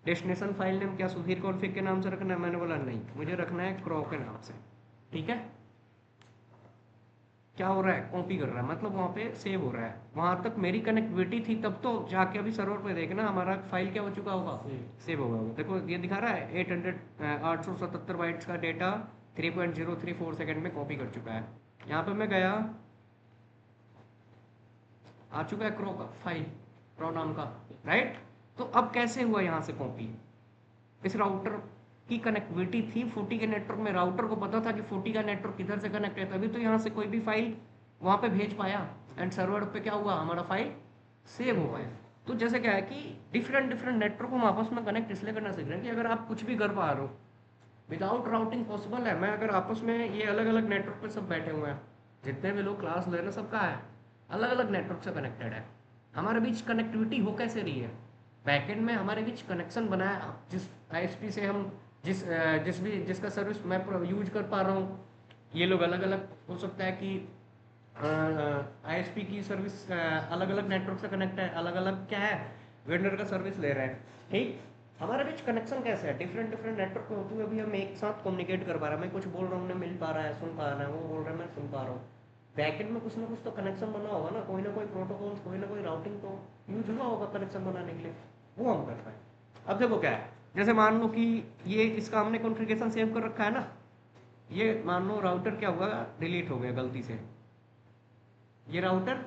डेस्टिनेशन फाइल नेम क्या सुधीर कॉन्फ़िग के नाम से रखना है, मैंने बोला नहीं, मुझे रखना है क्रॉ के नाम से, ठीक है। क्या हो रहा है, कॉपी कर रहा है, मतलब वहाँ पे सेव हो रहा है। वहाँ तक मेरी कनेक्टिविटी थी तब तो जाके अभी सर्वर पे देखना हमारा फाइल क्या हो चुका होगा, सेव होगा होगा। देखो ये दिखा रहा है 877 बाइट्स का डेटा 3.034 सेकंड में कॉपी कर चुका है। यहाँ पे मैं गया, आ चुका है क्रो का फाइल, क्रो नाम का, राइट। तो अब कैसे हुआ यहाँ से कॉपी, इस राउटर की कनेक्टिविटी थी 40 के नेटवर्क में, राउटर को पता था कि 40 का नेटवर्क किधर से कनेक्ट है, तभी तो यहाँ से कोई भी फाइल वहाँ पे भेज पाया, एंड सर्वर पे क्या हुआ, हमारा फाइल सेव हो पाया। तो जैसे क्या है कि डिफरेंट डिफरेंट नेटवर्क को हम आपस में कनेक्ट इसलिए करना सीख रहे हैं कि अगर आप कुछ भी कर पा रहे हो विदाउट राउटिंग पॉसिबल है। मैं अगर आपस में ये अलग अलग नेटवर्क पे सब बैठे हुए हैं, जितने भी लोग क्लास ले रहे हैं सबका है अलग अलग नेटवर्क से कनेक्टेड है, हमारे बीच कनेक्टिविटी हो कैसे रही है, बैकएंड में हमारे बीच कनेक्शन बना है, जिस आईएसपी से हम जिसका सर्विस मैं यूज कर पा रहा हूँ, ये लोग अलग अलग हो सकता है कि आईएसपी की सर्विस अलग अलग नेटवर्क से कनेक्ट है, अलग अलग क्या है वेंडर का सर्विस ले रहे हैं, ठीक। हमारे बीच कनेक्शन कैसे है, डिफरेंट डिफरेंट नेटवर्क में होते हुए भी हम एक साथ कम्युनिकेट कर पा रहे हैं, मैं कुछ बोल रहा हूँ उन्हें मिल पा रहा है, सुन पा रहा है, वो बोल रहा है मैं सुन पा रहा हूँ। बैकएंड में कुछ ना कुछ तो कनेक्शन बना होगा ना कोई प्रोटोकॉल, कोई ना कोई राउटिंग तो यूज हुआ होगा कनेक्शन बनाने के लिए, वो हम कर पाए। अब देखो क्या है, जैसे मान लो कि ये इसका हमने कॉन्फ़िगरेशन सेव कर रखा है ना, ये मान लो राउटर क्या हुआ, डिलीट हो गया गलती से, ये राउटर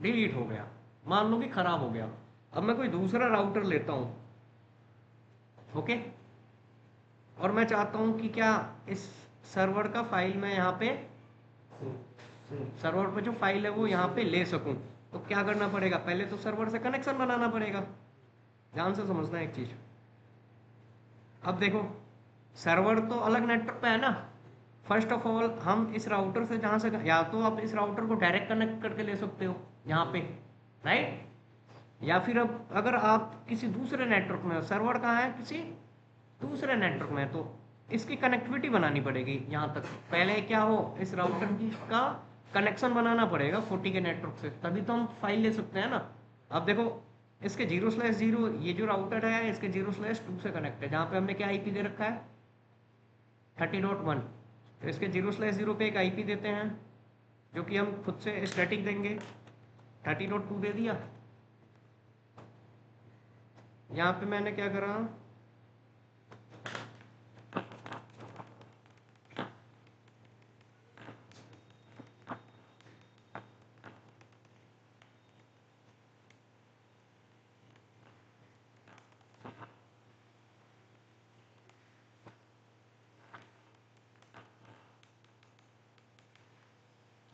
डिलीट हो गया, मान लो कि खराब हो गया। अब मैं कोई दूसरा राउटर लेता हूँ, ओके, और मैं चाहता हूँ कि क्या इस सर्वर का फाइल मैं यहाँ पे, सर्वर पे जो फाइल है वो यहाँ पे ले सकूँ, तो क्या करना पड़ेगा, पहले तो सर्वर से कनेक्शन बनाना पड़ेगा। ध्यान से समझना एक चीज़, अब देखो सर्वर तो अलग नेटवर्क पे है ना, फर्स्ट ऑफ ऑल हम इस राउटर से जहाँ से, या तो आप इस राउटर को डायरेक्ट कनेक्ट करके ले सकते हो यहाँ पे, राइट, या फिर अब अगर आप किसी दूसरे नेटवर्क में हो, सर्वर कहाँ है किसी दूसरे नेटवर्क में, तो इसकी कनेक्टिविटी बनानी पड़ेगी यहाँ तक, पहले क्या हो इस राउटर की का कनेक्शन बनाना पड़ेगा 40 के नेटवर्क से, तभी तो हम फाइल ले सकते हैं ना। अब देखो इसके 0/0 ये जो राउटर है इसके 0/2 से कनेक्ट है, जहाँ पे हमने क्या आईपी दे रखा है 30.1, तो इसके 0/0 पे एक आईपी देते हैं जो कि हम खुद से स्टैटिक देंगे, 30.2 दे दिया। यहाँ पे मैंने क्या करा,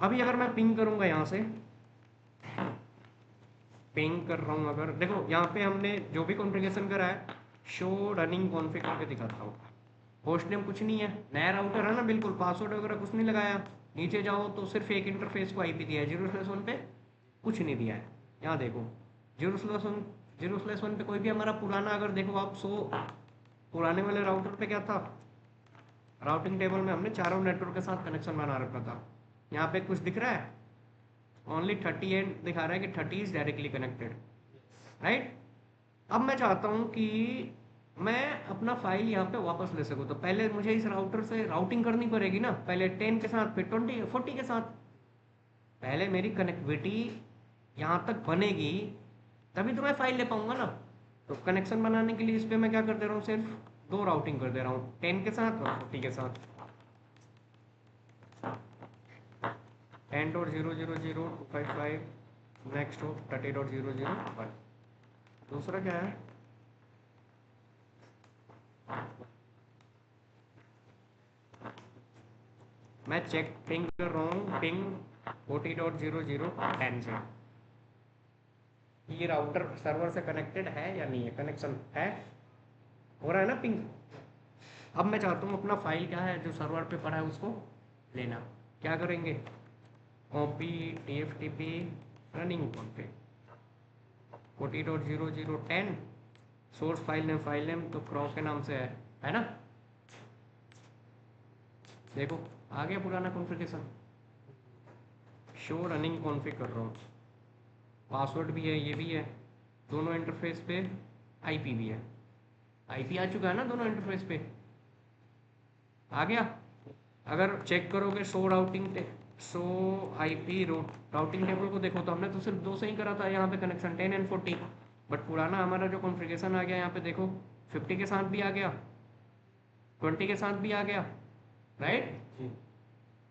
अभी अगर मैं पिंग करूंगा यहाँ से, पिंग कर रहा हूँ, अगर देखो यहाँ पे हमने जो भी कॉन्फ़िगरेशन करा है शो रनिंग कॉन्फ़िग करके दिखाता हूँ, होस्ट नेम कुछ नहीं है, नया राउटर है ना, बिल्कुल पासवर्ड वगैरह कुछ नहीं लगाया, नीचे जाओ तो सिर्फ एक इंटरफेस को आईपी दिया है, 0/1 पे कुछ नहीं दिया है। यहाँ देखो 0/1 पे कोई भी हमारा पुराना, अगर देखो आप पुराने वाले राउटर पे क्या था, राउटिंग टेबल में हमने चारों नेटवर्क के साथ कनेक्शन बना रखा था, यहाँ पे कुछ दिख रहा है, ओनली 38 दिखा रहा है कि 30 इज डायरेक्टली कनेक्टेड, राइट। अब मैं चाहता हूँ कि मैं अपना फाइल यहाँ पे वापस ले सकूँ, तो पहले मुझे इस राउटर से राउटिंग करनी पड़ेगी ना, पहले 10 के साथ फिर 40 के साथ, पहले मेरी कनेक्टिविटी यहाँ तक बनेगी तभी तो मैं फाइल ले पाऊंगा ना। तो कनेक्शन बनाने के लिए इस पर मैं क्या कर दे रहा हूँ, सिर्फ दो राउटिंग कर दे रहा हूँ, 10 के साथ और 40 के साथ, 10.000.255 नेक्स्ट हो 30.001। दूसरा क्या है, मैं चेक पिंग कर रहा हूँ, पिंग 40.0010 से, ये राउटर सर्वर से कनेक्टेड है या नहीं है, कनेक्शन है, हो रहा है ना पिंग। अब मैं चाहता हूँ अपना फाइल क्या है जो सर्वर पे पड़ा है उसको लेना, क्या करेंगे, copy tftp running config 40.0010 source file name तो क्रॉ के नाम से है ना, देखो आ गया पुराना कॉन्फ़िगरेशन, शो रनिंग कॉन्फ़िग कर रहा हूँ, पासवर्ड भी है, ये भी है, दोनों इंटरफेस पे आईपी भी है, आईपी आ चुका है ना दोनों इंटरफेस पे, आ गया। अगर चेक करोगे शो राउटिंग सो आईपी राउटिंग टेबल को देखो तो हमने तो सिर्फ 2 से ही करा था यहाँ पे कनेक्शन 10 एंड 40, बट पुराना हमारा जो कॉन्फ़िगरेशन आ गया यहाँ पे देखो 50 के साथ भी आ गया, 20 के साथ भी आ गया, राइट? जी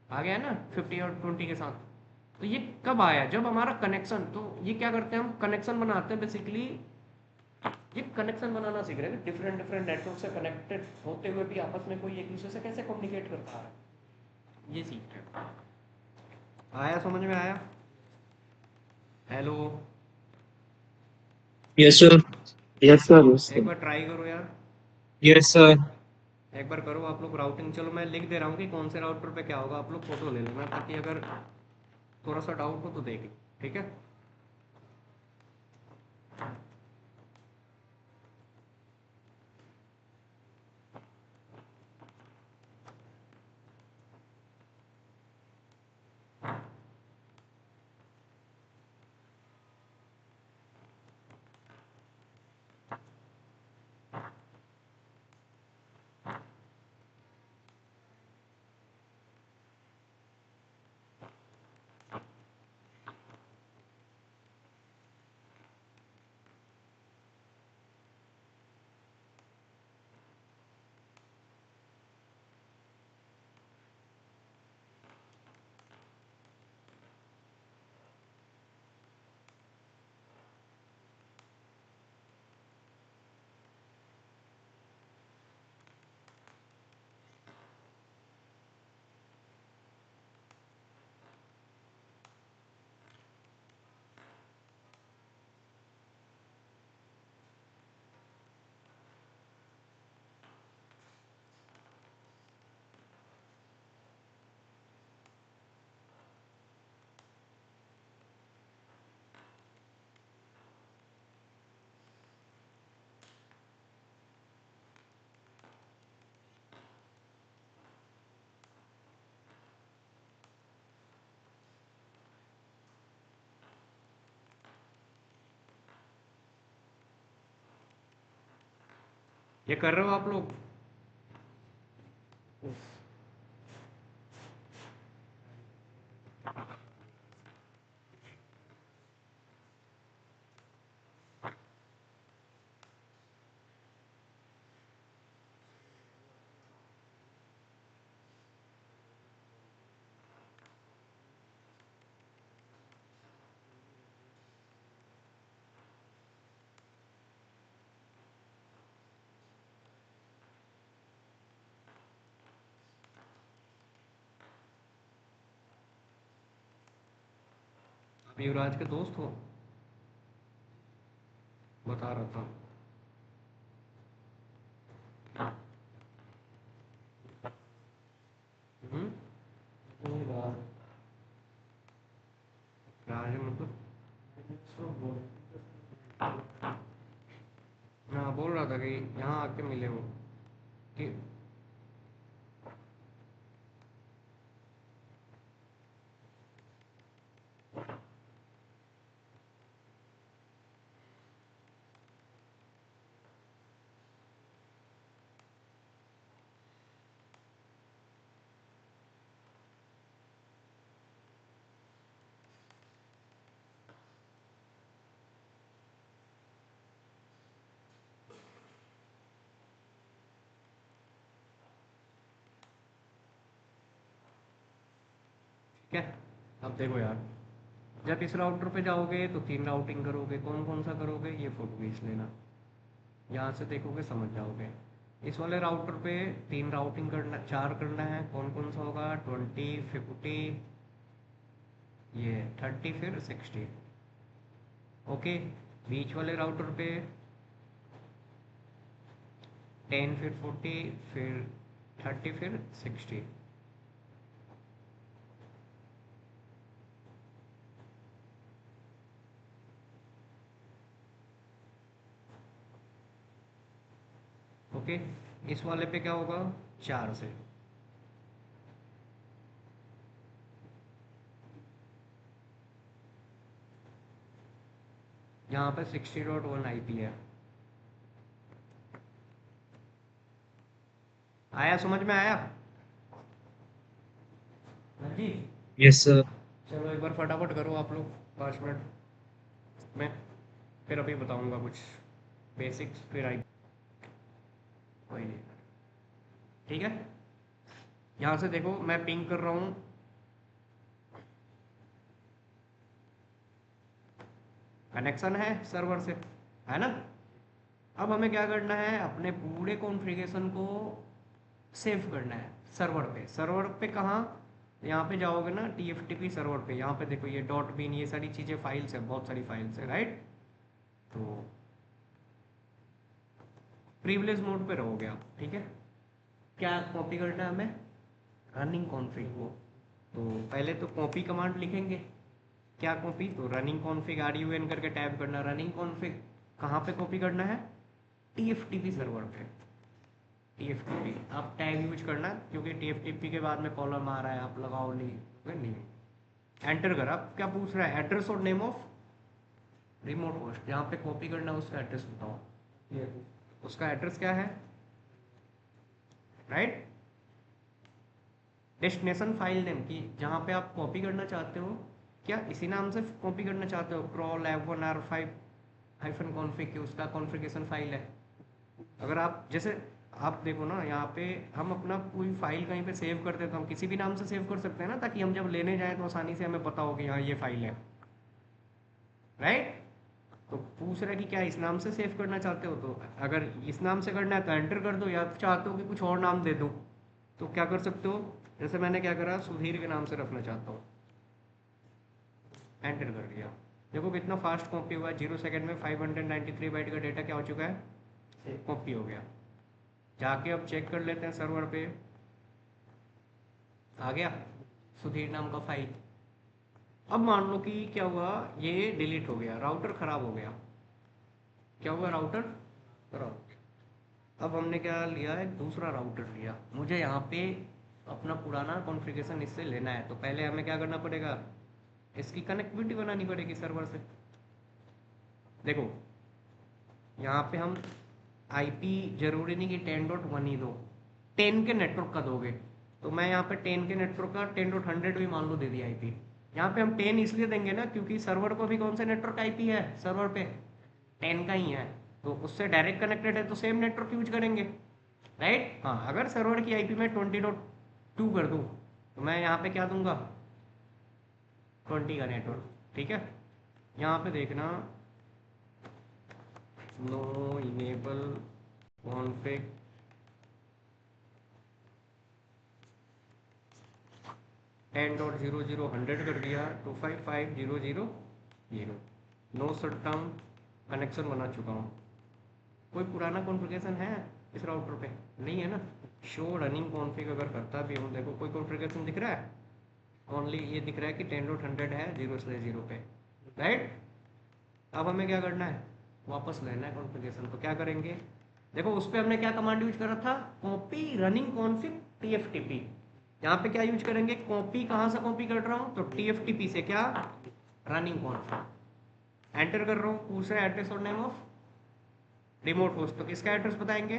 आ गया है ना 50 और 20 के साथ। तो ये कब आया? जब हमारा कनेक्शन, तो ये क्या करते हैं हम कनेक्शन बनाते हैं बेसिकली, ये कनेक्शन बनाना सीख रहे हैं कि डिफरेंट डिफरेंट नेटवर्क से कनेक्टेड होते हुए भी आपस में कोई एक दूसरे से कैसे कम्युनिकेट करता है, ये सीख रहे हैं। आया समझ में आया? Hello, yes sir, yes sir, एक बार ट्राई करो यार, यस सर। एक बार करो आप लोग राउटिंग। चलो मैं लिख दे रहा हूँ कि कौन से राउटर पे क्या होगा, आप लोग फोटो ले लेना ताकि अगर थोड़ा सा डाउट हो तो देख लो, ठीक है? ये कर रहे हो आप लोग? आप युवराज के दोस्त हो? बता रहा था। हम्म, नहीं रहा राज है मतलब? इसको बोल हाँ बोल रहा था कि यहाँ आके मिले वो, कि ठीक है। अब देखो यार, जब इस राउटर पे जाओगे तो 3 राउटिंग करोगे, कौन कौन सा करोगे ये फोटो खींच लेना, यहाँ से देखोगे समझ जाओगे। इस वाले राउटर पे 3 राउटिंग करना, 4 करना है, कौन कौन सा होगा? 20, 50, ये 30 फिर 60। ओके। बीच वाले राउटर पे 10 फिर 40 फिर 30 फिर 60। ओके। इस वाले पे क्या होगा? 4 से। यहाँ पे 60.1 आईपी है। आया समझ में आया? हाँ जी। Yes sir. चलो एक बार फटाफट करो आप लोग 5 मिनट में, फिर अभी बताऊंगा कुछ बेसिक्स, फिर आई कोई नहीं, ठीक है। यहाँ से देखो मैं पिंग कर रहा हूँ, कनेक्शन है सर्वर से, है ना। अब हमें क्या करना है, अपने पूरे कॉन्फ़िगरेशन को सेव करना है सर्वर पे। सर्वर पे कहाँ, यहाँ पे जाओगे ना TFTP सर्वर पे, यहाँ पे देखो ये डॉट बिन, ये सारी चीज़ें फाइल्स है, बहुत सारी फाइल्स है, राइट। तो प्रिविलेज मोड पे रहोगे आप, ठीक है। क्या कॉपी करना है हमें, रनिंग कॉन्फ़िग को। तो पहले तो कॉपी कमांड लिखेंगे, क्या कॉपी, तो रनिंग कॉन्फ़िग RUN करके टैब करना, रनिंग कॉन्फ़िग कहाँ पे कॉपी करना है, TFTP सर्वर पे। TFTP आप टैग यूज करना, क्योंकि TFTP के बाद में कॉलम आ रहा है, आप लगाओ नहीं एंटर कर। आप क्या पूछ रहा है, एड्रेस और नेम ऑफ रिमोट होस्ट, जहाँ पे कॉपी करना है उसका एड्रेस बताओ, ये उसका एड्रेस क्या है, राइट। डेस्टिनेशन फाइल नेम की, जहाँ पे आप कॉपी करना चाहते हो, क्या इसी नाम से कॉपी करना चाहते हो, crawl f1r5 config की उसका कॉन्फ़िगरेशन फाइल है। अगर आप जैसे आप देखो ना, यहाँ पे हम अपना कोई फाइल कहीं पे सेव करते हैं तो हम किसी भी नाम से सेव कर सकते हैं ना, ताकि हम जब लेने जाएं तो आसानी से हमें पता हो कि हाँ ये फाइल है, राइट। तो पूछ रहा है कि क्या इस नाम से सेव करना चाहते हो, तो अगर इस नाम से करना है तो एंटर कर दो, या चाहते हो कि कुछ और नाम दे दूँ तो क्या कर सकते हो, जैसे मैंने क्या करा, सुधीर के नाम से रखना चाहता हूँ, एंटर कर दिया। देखो कितना फास्ट कॉपी हुआ है, 0 सेकेंड में 593 बाइट का डेटा क्या हो चुका है, कॉपी हो गया। जाके अब चेक कर लेते हैं सर्वर पे, आ गया सुधीर नाम का फाइल। अब मान लो कि क्या हुआ, ये डिलीट हो गया, राउटर ख़राब हो गया। क्या हुआ, राउटर खराब। अब हमने क्या लिया, एक दूसरा राउटर लिया। मुझे यहाँ पे अपना पुराना कॉन्फ़िगरेशन इससे लेना है, तो पहले हमें क्या करना पड़ेगा, इसकी कनेक्टिविटी बनानी पड़ेगी सर्वर से। देखो यहाँ पे हम IP जरूरी नहीं कि 10.1 ही दो, 10 के नेटवर्क का दोगे, तो मैं यहाँ पे 10 के नेटवर्क का 10.100 भी मान लो दे दिया IP। यहाँ पे हम 10 इसलिए देंगे ना, क्योंकि सर्वर को भी कौन सा नेटवर्क IP है सर्वर पे, 10 का ही है, तो उससे डायरेक्ट कनेक्टेड है तो सेम नेटवर्क यूज करेंगे, राइट। हाँ, अगर सर्वर की IP में 20.2 कर दूँ तो मैं यहाँ पे क्या दूंगा, 20 का नेटवर्क, ठीक है। यहाँ पे देखना, नो इनेबल कॉन्फ़िग 10.00 कर दिया, 255.0.0.0, नो शटडाउन, कनेक्शन बना चुका हूँ। कोई पुराना कॉन्फ़िगरेशन है इस राउटर पे, नहीं है ना। शो रनिंग कॉन्फ़िग अगर करता भी हूँ, देखो कोई कॉन्फ़िगरेशन दिख रहा है, ओनली ये दिख रहा है कि 10.100 है 0/0 पे, राइट। अब हमें क्या करना है, वापस लेना है कॉन्फ़िगरेशन, तो क्या करेंगे, देखो उस पर हमने क्या कमांड यूज करा था, कॉपी रनिंग कॉन्फ़िग TFTP। यहाँ पे क्या यूज करेंगे, कॉपी कहाँ से कॉपी कर रहा हूँ, तो TFTP से क्या, रनिंग कॉन्फ़िग। एंटर कर रहा हूँ, पूछ रहा है एड्रेस और नेम ऑफ रिमोट होस्ट, तो किसका एड्रेस बताएंगे,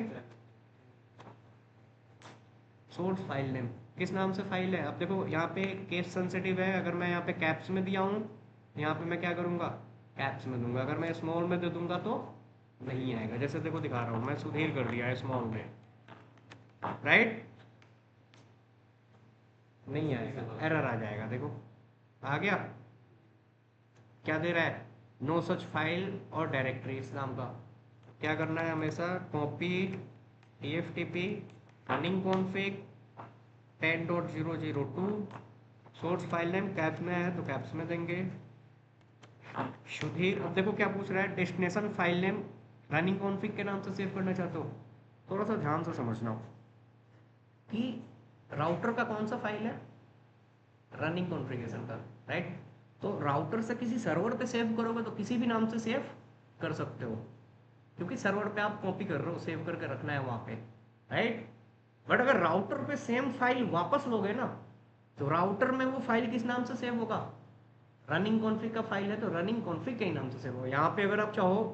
सोर्स फाइल नेम, किस नाम से फाइल है। अब देखो यहाँ पे केस सेंसिटिव है, अगर मैं यहाँ पे कैप्स में दिया हूँ, यहाँ पे मैं क्या करूँगा, कैप्स में दूंगा, अगर मैं स्मॉल में दे दूंगा तो नहीं आएगा। जैसे देखो दिखा रहा हूँ, मैं सुधीर कर दिया है स्मॉल में, राइट, नहीं आएगा, एरर आ जाएगा। देखो आ गया, क्या दे रहा है, नो सच फाइल और डायरेक्टरी इस नाम का। क्या करना है, हमेशा copy TFTP running config 10.0.0.2, source file name caps में है तो कैप्स में देंगे, सुधीर। अब देखो क्या पूछ रहा है, destination file name running config के नाम से सेव करना चाहते हो, थोड़ा सा ध्यान से समझना कि राउटर का कौन सा फाइल है, रनिंग कॉन्फ़िगरेशन का, राइट। तो राउटर से किसी सर्वर पे सेव करोगे तो किसी भी नाम से सेव कर सकते हो, क्योंकि सर्वर पे आप कॉपी कर रहे हो, सेव करके रखना है वहाँ पे, राइट। बट अगर राउटर पे सेम फाइल वापस लोगे ना, तो राउटर में वो फाइल किस नाम से सेव होगा, रनिंग कॉन्फ़िग का फाइल है तो रनिंग कॉन्फ़िग के ही नाम से सेव होगा। यहाँ पे अगर आप चाहो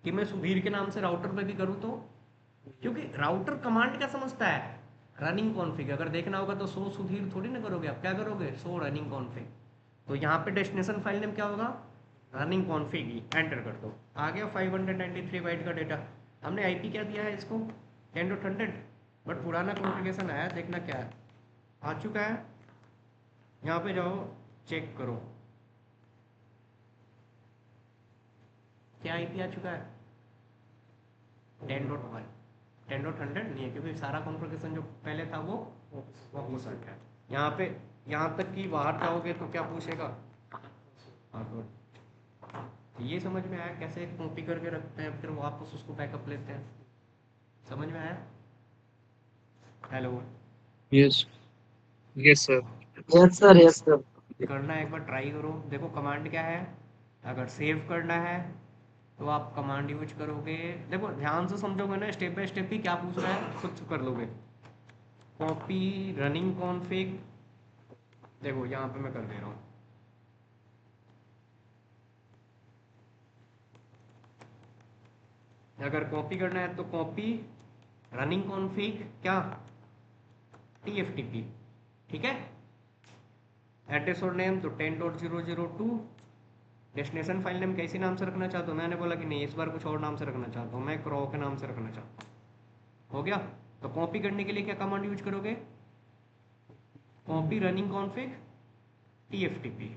कि मैं सुधीर के नाम से राउटर पे भी करूँ तो, क्योंकि राउटर कमांड क्या समझता है, रनिंग कॉन्फ़िग अगर देखना होगा तो शो सुधीर थोड़ी ना करोगे आप, क्या करोगे, शो रनिंग कॉन्फ़िग। तो यहाँ पे डेस्टिनेशन फाइल नेम क्या होगा, रनिंग कॉन्फ़िग ही एंटर कर दो। आ गया 593 बाइट का डेटा। हमने आईपी क्या दिया है इसको 10.100, बट पुराना कॉन्फ़िगरेशन आया, देखना क्या है, आ चुका है। यहाँ पे जाओ चेक करो क्या आईपी आ चुका है 10.1। 10.100 नहीं है क्योंकि सारा कॉन्फ़िगरेशन जो पहले था वो वापस आ गया। यहाँ पे यहाँ तक कि बाहर जाओगे तो क्या पूछेगा, हाँ गुड। ये समझ में आया कैसे कॉपी करके रखते हैं फिर वापस उसको बैकअप लेते हैं, समझ में आया। Hello, yes yes sir. Yes sir, yes sir. करना है एक बार ट्राई करो, देखो कमांड क्या है। अगर सेव करना है तो आप कमांड यूज करोगे, देखो ध्यान से समझोगे ना, स्टेप बाय स्टेप ही क्या पूछ रहा है खुद कर लोगे। कॉपी रनिंग कॉन्फ़िग, देखो यहाँ पे मैं कर दे रहा हूँ। अगर कॉपी करना है तो कॉपी रनिंग कॉन्फ़िग क्या TFTP, ठीक है। एड्रेस और नेम तो 10.002। डेस्टिनेशन फाइल नेम कैसे नाम से रखना चाहता हूँ, मैंने बोला कि नहीं इस बार कुछ और नाम से रखना चाहता हूँ, मैं क्रॉ के नाम से रखना चाहता हूँ। हो गया। तो कॉपी करने के लिए क्या कमांड यूज करोगे, copy running config TFTP।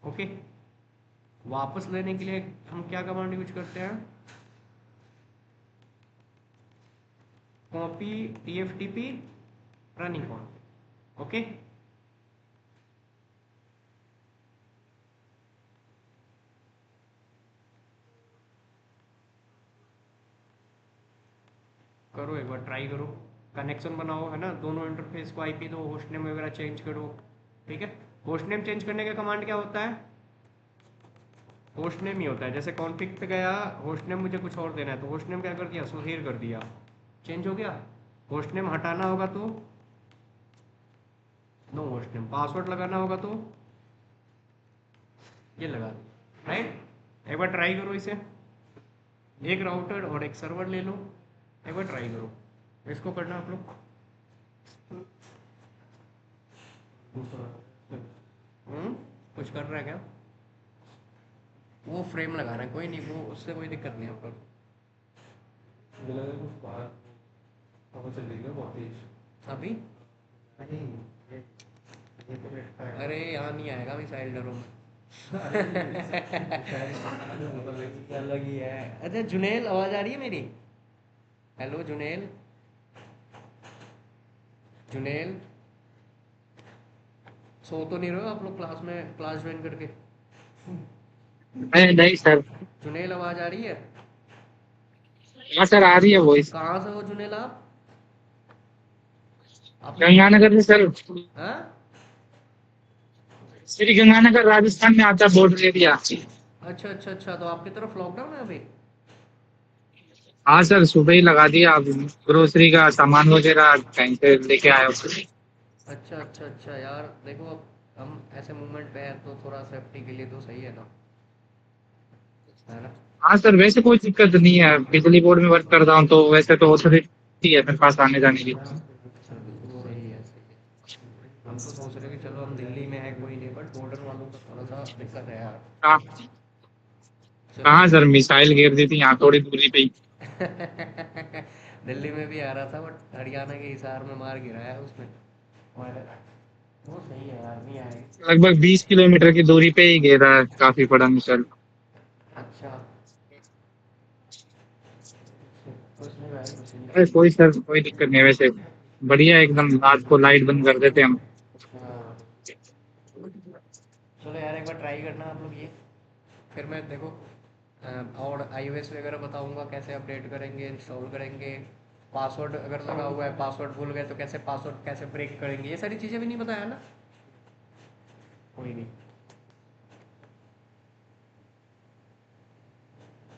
Okay, वापस लेने के लिए हम क्या कमांड यूज करते हैं, copy TFTP running config. Okay, करो एक बार ट्राई करो, कनेक्शन बनाओ है ना, दोनों इंटरफेस को आईपी दो, होस्ट नेम वगैरह चेंज करो, ठीक है। होस्ट नेम चेंज करने का कमांड क्या होता है, होस्ट नेम ही होता है। जैसे कॉन्फ़िग पे गया, होस्ट नेम मुझे कुछ और देना है तो होस्ट नेम क्या कर दिया, सुधीर कर दिया, चेंज हो गया। होस्ट नेम हटाना होगा तो नो होस्ट नेम, पासवर्ड लगाना होगा तो ये लगा दो, राइट। एक बार ट्राई करो इसे, एक राउटर और एक सर्वर ले लो, एक बार ट्राई करो, इसको करना आप लोग। कुछ कर रहा है क्या, वो फ्रेम लगा रहा है, कोई नहीं, वो उससे कोई दिक्कत नहीं है आप लोग। मुझे लगा कुछ बाहर हवा चल रही है बहुत तेज। अभी नहीं ये तो बैठता है। अरे यहाँ नहीं आएगा मिसाइल, डरो में। अलग ही है। अच्छा जुनेल, आवाज आ रही है मेरी, हेलो जुनेल, जुनेल सो तो नहीं रहे हो आप लोग क्लास में, क्लास ज्वाइन करके। नहीं नहीं सर। जुनेल आवाज आ रही है, हाँ सर, आ रही है वॉइस। कहाँ से हो जुनेल आप गंगानगर से सर। हाँ? श्री गंगानगर राजस्थान में आता, बॉर्डर एरिया। अच्छा अच्छा अच्छा, तो आपकी तरफ लॉकडाउन है अभी। हाँ सर, सुबह ही लगा दिया। अब ग्रोसरी का सामान वगैरह कहीं से लेके आया हूँ। अच्छा अच्छा अच्छा यार, देखो अब हम ऐसे मूवमेंट पे हैं तो थोड़ा सेफ्टी के लिए तो सही है ना, है ना। हाँ सर, वैसे कोई दिक्कत नहीं है, बिजली बोर्ड में वर्क करता हूँ तो वैसे तो ऑथोरिटी है मेरे पास आने जाने की। सही है सही है। हम तो सोच रहे कि चलो हम दिल्ली में है कोई नहीं, बट बॉर्डर वालों का थोड़ा सा दिक्कत है यार। कहाँ चलो कहाँ सर, मिसाइल गिर दी थी यहाँ थोड़ी दूरी पे ही। दिल्ली में भी आ रहा था बट हरियाणा के हिसार में मार गिराया है उसने हमारे। वो सही है यार, नहीं आएगी। लगभग 20 किलोमीटर की दूरी पे ही गिरा है, काफी बड़ा मिसाइल। अच्छा, कुछ नहीं भाई, कुछ नहीं। अरे कोई सर, कोई दिक्कत नहीं है वैसे। बढ़िया एकदम, रात को लाइट बंद कर देते हैं हम। हाँ चलो यार एक बार ट्राई करना आप लोग ये, फिर मैं देखो और iOS वगैरह बताऊंगा कैसे अपडेट करेंगे, इंस्टॉल करेंगे। पासवर्ड अगर लगा हुआ है, पासवर्ड भूल गए तो कैसे पासवर्ड कैसे ब्रेक करेंगे, ये सारी चीज़ें भी नहीं बताया ना। कोई नहीं,